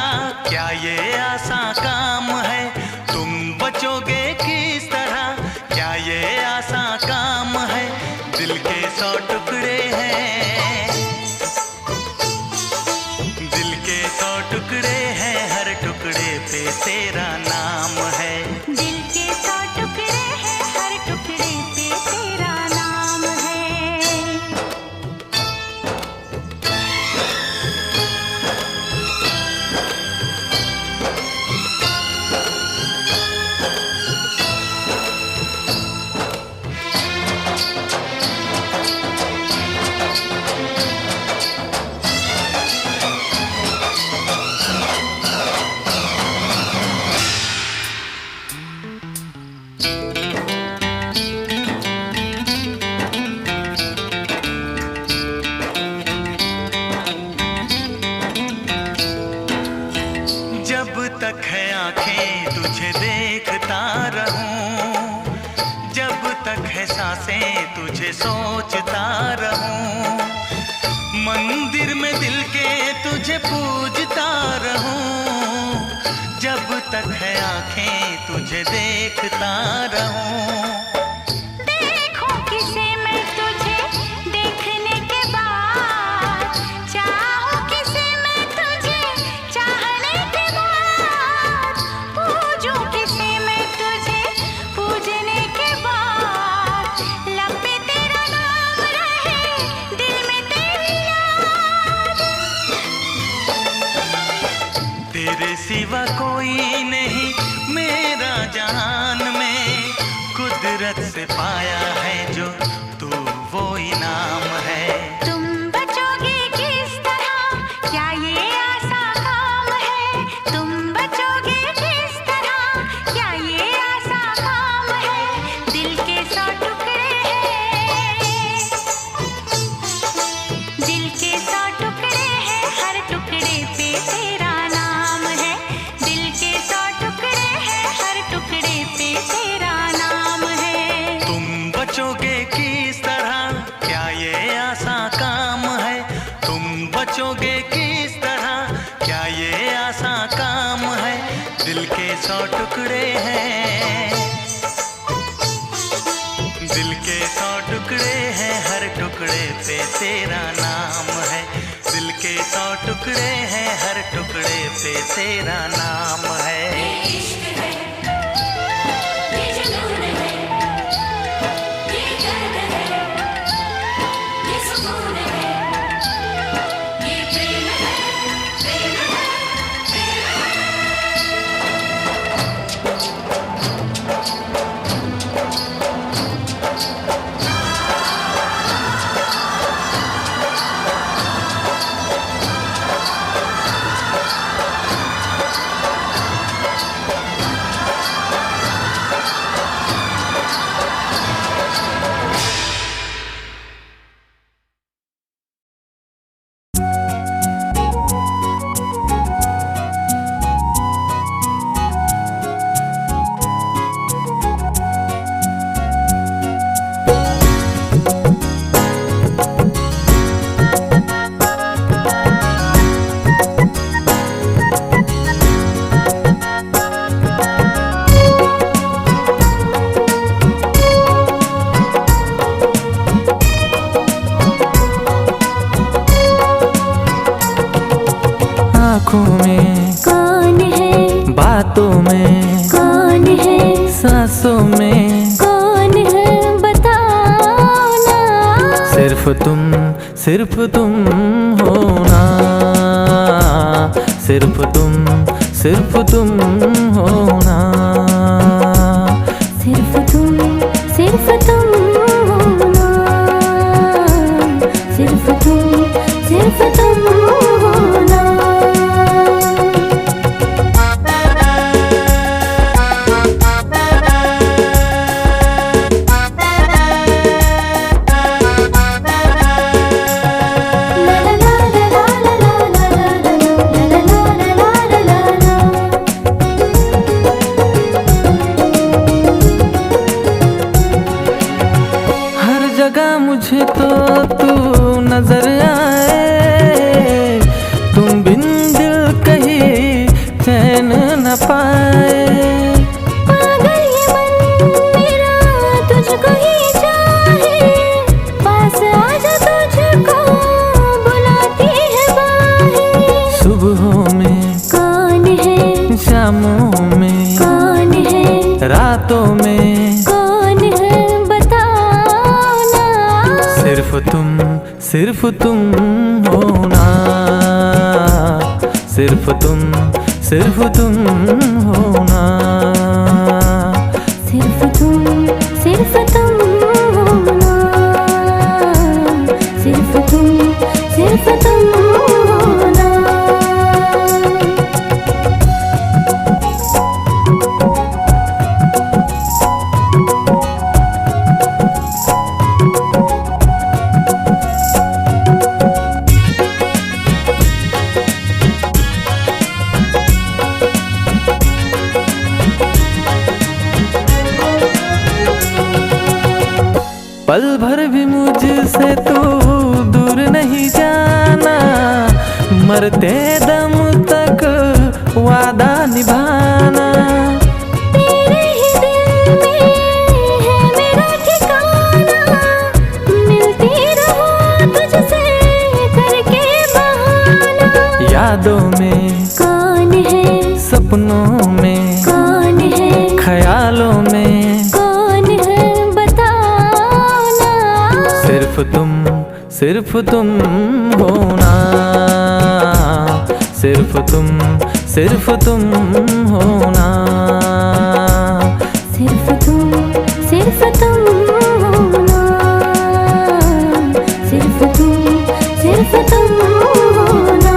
क्या ये आसान काम है? तुम बचोगे किस तरह, क्या ये आसान काम है? दिल के 100 टुकड़े हैं, दिल के 100 टुकड़े हैं, हर टुकड़े पे तेरा नाम है। दिल के 100 टुकड़े हैं, हर टुकड़े पे तेरा नाम है। जब तक है आंखें तुझे देखता रहूं, जब तक है सांसें तुझे सोचता रहूं, मंदिर में दिल के तुझे पूजता रहूं, जब तक है आंखें तुझे देखता रहूं। देखूं किसे मैं तुझे देखने के बाद, चाहूं किसे मैं तुझे चाहने के बाद, पूजूं किसे मैं तुझे पूजने के बाद, लब पे तेरा नाम रहे, दिल में तेरी याद। तेरे सिवा कोई नहीं मेरा जहान में, कुदरत से पाया है जो तू वो इनाम है। तुम बचोगे किस तरह, क्या ये आसान काम है? तुम बचोगे किस तरह, क्या ये आसान काम है? दिल के 100 टुकड़े हैं, दिल के 100 टुकड़े हैं, हर टुकड़े पे तेरा नाम है। दिल के 100 टुकड़े हैं, हर टुकड़े पे तेरा नाम है। तुम बचोगे किस तरह, क्या ये आसान काम है? तुम बचोगे किस तरह, क्या ये आसान काम है? दिल के 100 टुकड़े हैं, दिल के 100 टुकड़े हैं, हर टुकड़े पे तेरा नाम है। दिल के 100 टुकड़े हैं, हर टुकड़े पे तेरा नाम है। आँखों में कौन है, बातों में कौन है, सांसों में कौन है, बताओ ना। सिर्फ तुम हो ना, सिर्फ तुम हो ना। सिर्फ तुम हो ना, सिर्फ तुम हो ना। हर जगह मुझे तो तू नजर आए, सिर्फ तुम हो ना, सिर्फ तुम हो ना, सिर्फ तुम हो ना, सिर्फ तुम हो ना। पल भर भी मुझसे तू दूर नहीं जाना, मरते दम तक वादा निभाना। तेरे ही दिल में है मेरा ठिकाना, मिलती रहूं तुझसे करके बहाना। यादों में कौन है, सपनों में कौन है, ख्यालों में कौन है बताओ ना। सिर्फ तुम हो ना, सिर्फ तुम हो ना, सिर्फ तुम हो ना, सिर्फ तुम हो ना।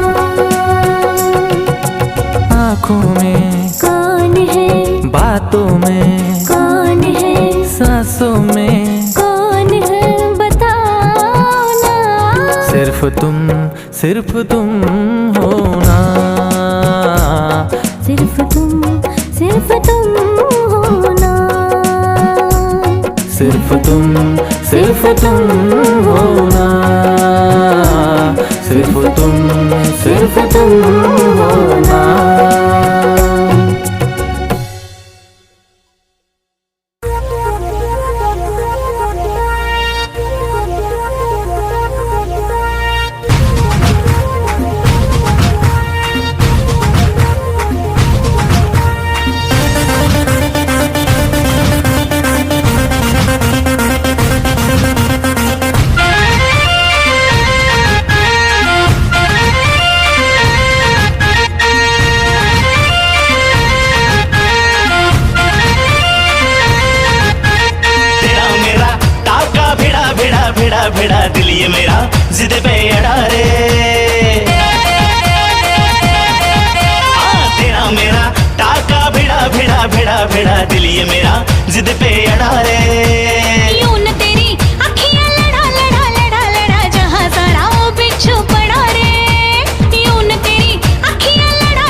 आँखों में कौन है, बातों में कौन है, सांसों में कौन है बताओ ना। सिर्फ तुम हो ना, सिर्फ तुम हो ना, सिर्फ तुम हो ना, सिर्फ तुम हो ना। भिड़ा दिल ये मेरा जिद पे अड़ा रे। तेरा मेरा टाका भिड़ा दिल ये मेरा जिद पे अड़ा रे। यूं न तेरी अखियां लड़ा जहां सारा वो बिच्छू पड़ा रे। यूं न तेरी अखियां लड़ा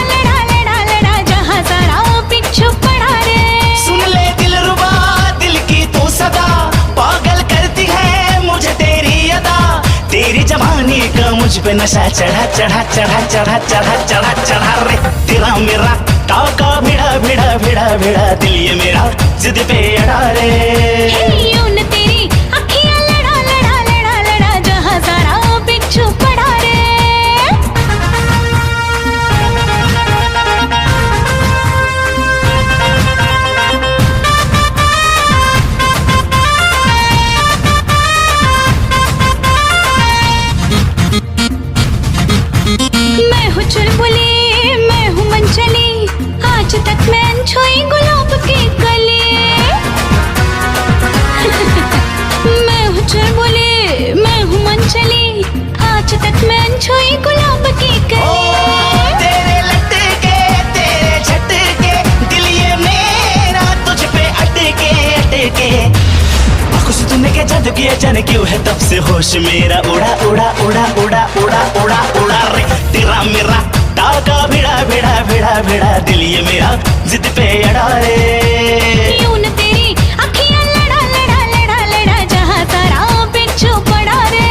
जहां सारा वो बिच्छू पड़ा रे। सुन ले दिलरुबा दिल की तू सदा पागल करती है मुझे तेरी अदा। तेरी जवानी का मुझ पे नशा चढ़ा रे। तेरा मेरा टाका भिड़ा दिल ये मेरा जिद पे अड़ा रे। यूं न तेरी अखियां लड़ा जहां सारा वो बिच्छू पड़ा रे। मैं हूँ चुलबुली मैं हूँ मनचली, आज तक मैं अनछुई गुलाब की कली। मैं हूँ चुलबुली मैं हूँ मनचली, आज तक मैं अनछुई गुलाब की कली। तेरे लटके तेरे झटके दिल ये मेरा तुझ पे अटके। आंखों से तूने क्या जादू किया जाने क्यों है तब से होश मेरा उड़ा रे। तेरा मेरा टाका भिड़ा दिल ये मेरा जिद पे अड़ा रे। यूं न तेरी अखियां लड़ा जहां सारा बिच्छू पड़ा रे।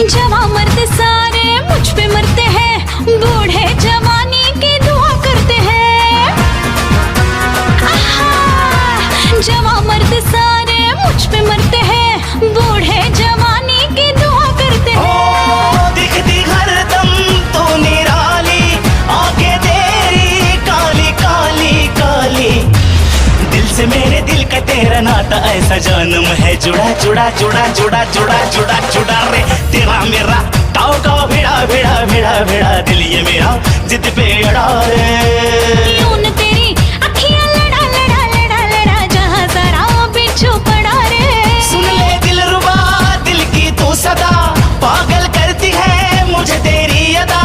जवां मर्द सारे मुझ पे मरते हैं, बूढ़े जवानी की दुआ करते हैं। नाता ऐसा जन्म है जुड़ा जुड़ा जुड़ा जुड़ा जुड़ा जुड़ा जुड़ा रे तेरा मेरा ताओ का भिड़ा भिड़ा भिड़ा भिड़ा दिल ये मेरा जिद पे अड़ा रे यूं तेरी अखियां लड़ा लड़ा लड़ा लड़ा जहां जरा बिच्छू पड़ा रे सुन ले दिलरुबा दिल की तू सदा पागल करती है मुझे तेरी अदा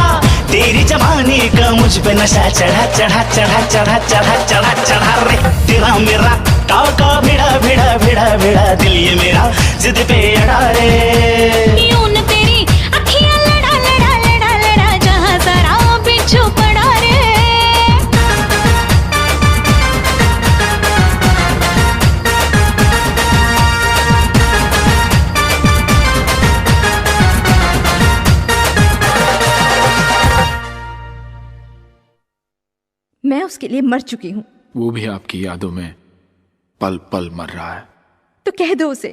तेरी जवानी का मुझ पे नशा चढ़ा चढ़ा चढ़ा चढ़ा चढ़ा चढ़ा चढ़ा रे तेरा मेरा ताओ का भिड़ा भिड़ा भिड़ा भिड़ा दिल ये मेरा जिद पे अड़ा रे यूं तेरी अखियां लड़ा लड़ा लड़ा लड़ा जहां जरा बिच्छू पड़ा रे मैं उसके लिए मर चुकी हूँ। वो भी आपकी यादों में पल पल मर रहा है। तो कह दो उसे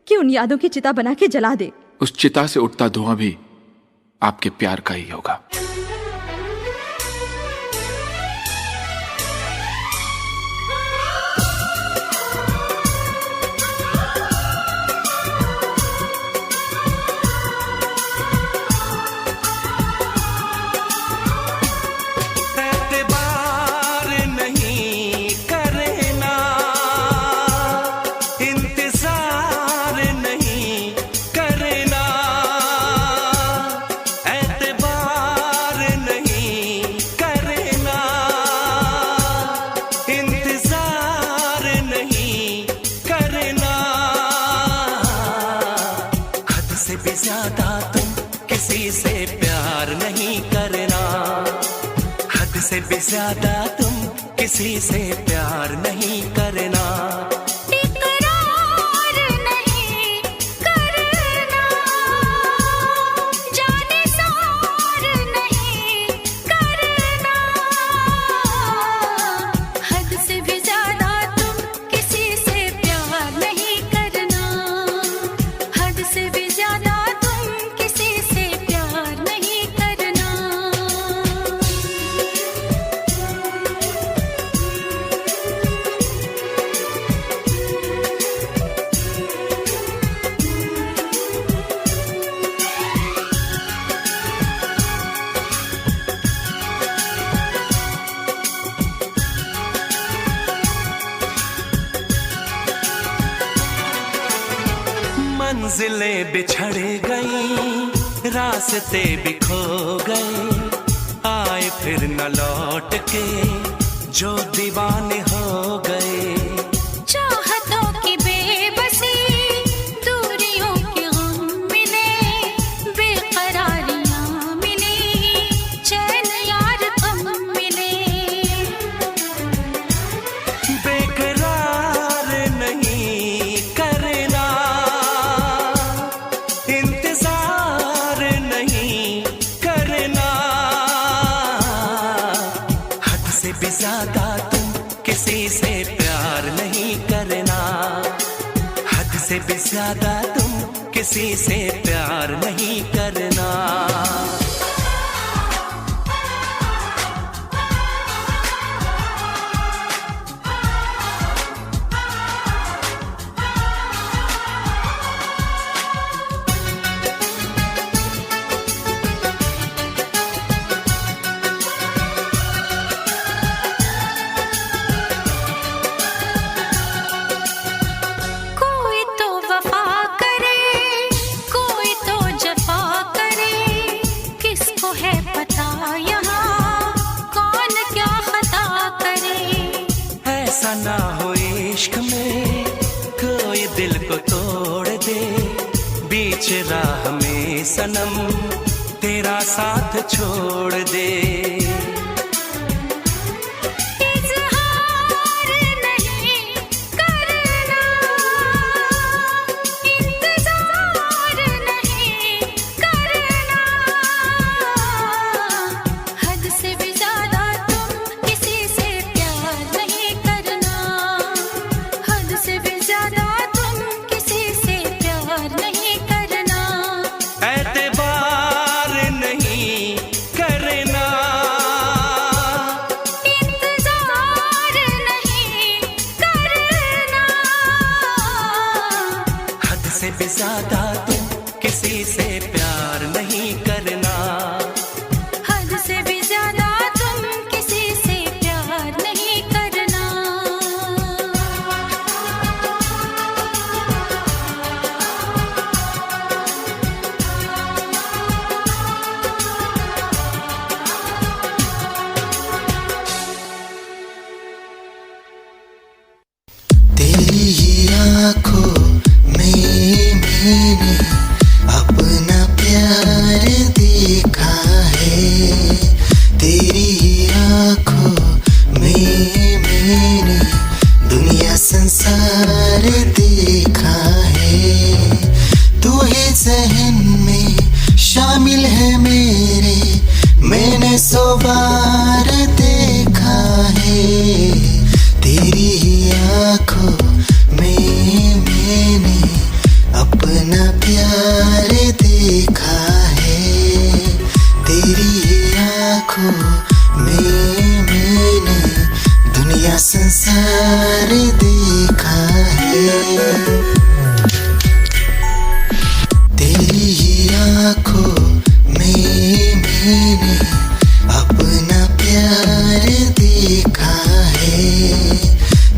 कि उन यादों की चिता बना के जला दे। उस चिता से उठता धुआं भी आपके प्यार का ही होगा। ज्यादा तुम किसी से प्यार नहीं करना इकरार नहीं करना जाने सार नहीं करना हद से भी ज्यादा तुम किसी से प्यार नहीं करना हद से भी ज्यादा तुम किसी से प्यार नहीं करना मंजिलें बिछड़ गई रास्ते भी खो गए आए फिर न लौट के जो दीवाने हो गए चाहतों की बेबसी दूरियों के गम मिले बेकरारियां मिली चैन यार कम मिले बेकरार नहीं करना इंतजार नहीं करना हद से भी ज्यादा तुम किसी से प्यार नहीं करना हद से भी ज्यादा तुम किसी से प्यार नहीं करना कोई तो वफा करे कोई तो जफा करे किसको है पता यहाँ कौन क्या खता करे ऐसा ना हो इश्क में कोई दिल को तोड़ दे बीच राह में सनम तेरा साथ छोड़ दे इज़हार नहीं करना इंतज़ार नहीं करना हद से भी ज़्यादा तुम किसी से प्यार नहीं करना हद से भी ज़्यादा तुम किसी से प्यार नहीं करना एतबार नहीं करना आँखों में मैंने दुनिया संसार देखा है। तेरी ही आँखों में मैंने अपना प्यार देखा है।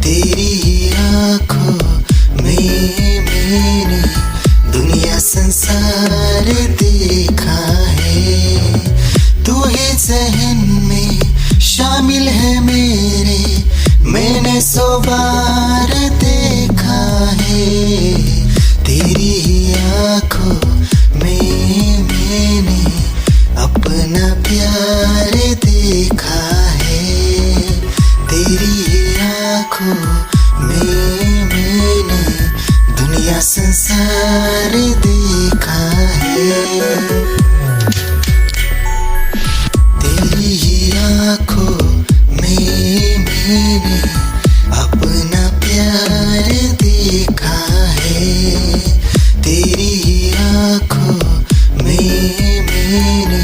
तेरी ही आँखों में मैंने दुनिया संसार देखा है। तू ही ज़हन में शामिल है मेरे, मैंने 100 बार देखा है। तेरी ही आँखों में मैंने अपना प्यार देखा है। तेरी ही आँखों में मैंने दुनिया संसार देखा है। तेरी ही आँखों में मैंने अपना प्यार देखा है। तेरी ही आँखों में मैंने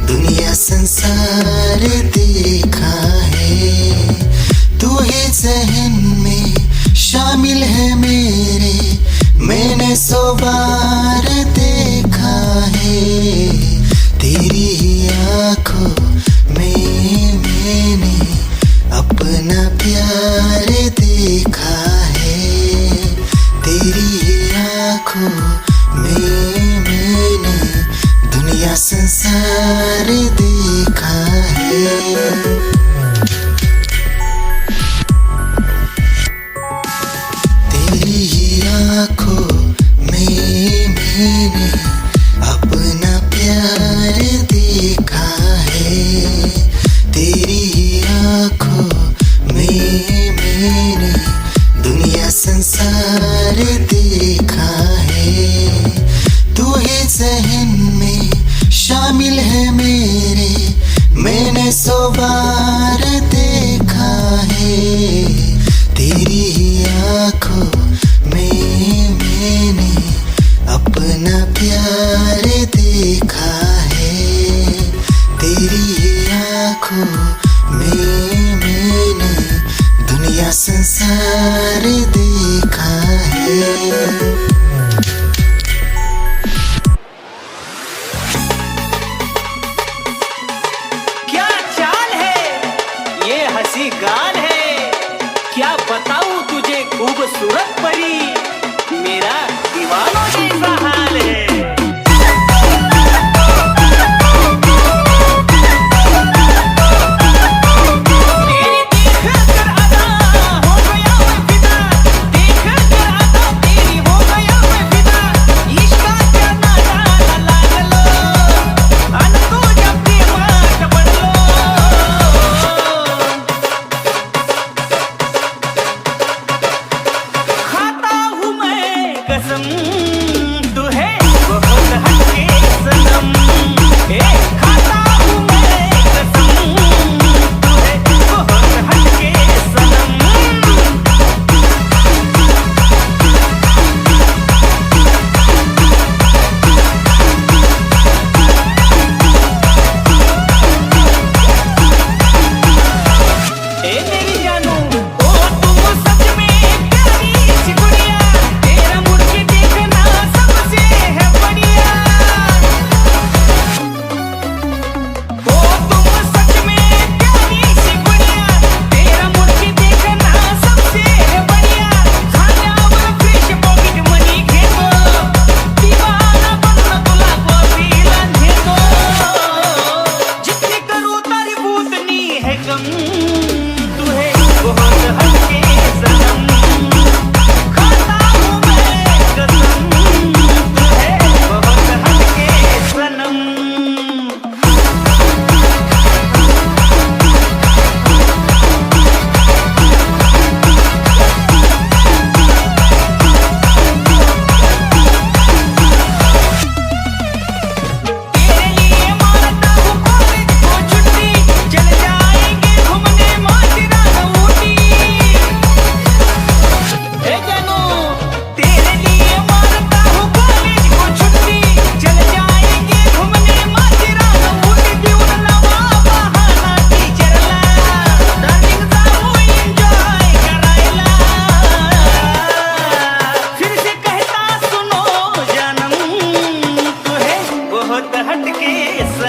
दुनिया संसार देखा है। तू ही ज़हन में शामिल है मेरे, मैंने 100 बार देखा है। तेरी ही आँखों में मैंने अपना प्यार देखा है। तेरी ही आँखों में मैंने दुनिया संसार देखा है। तेरी ही आँखों में मैंने अपना प्यार देखा है। तेरी ही आँखों में मैंने दुनिया संसार देखा है। तू ही ज़हन में शामिल है मेरे, मैंने 100 बार देखा है। तेरी ही आँखों में मैंने अपना प्यार देखा है। तेरी ही आँखों में मैंने दुनिया संसार देखा है। क्या चाल है, ये हंसी गाल है, क्या बताऊं तुझे खूबसूरत परी, मेरा दीवानों जैसा हाल है। तेरी देख कर अदा हो गया मैं फिदा, देख कर अदा तेरी हो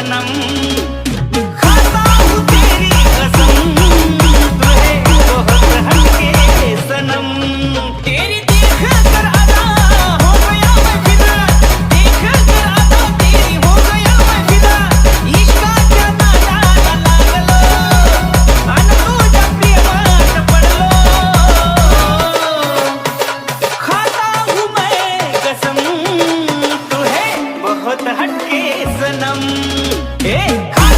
सनम, खाता हूँ तेरी कसम, तू है बहुत हटके सनम। तेरी देख कर अदा हो गया मैं फिदा, देख कर अदा तेरी हो गया मैं फिदा, इश्क क्या नादा लागलो, अन तुझा प्रेमात पडलो। खाता हूँ मैं कसम, तू है बहुत हटके सनम, खाता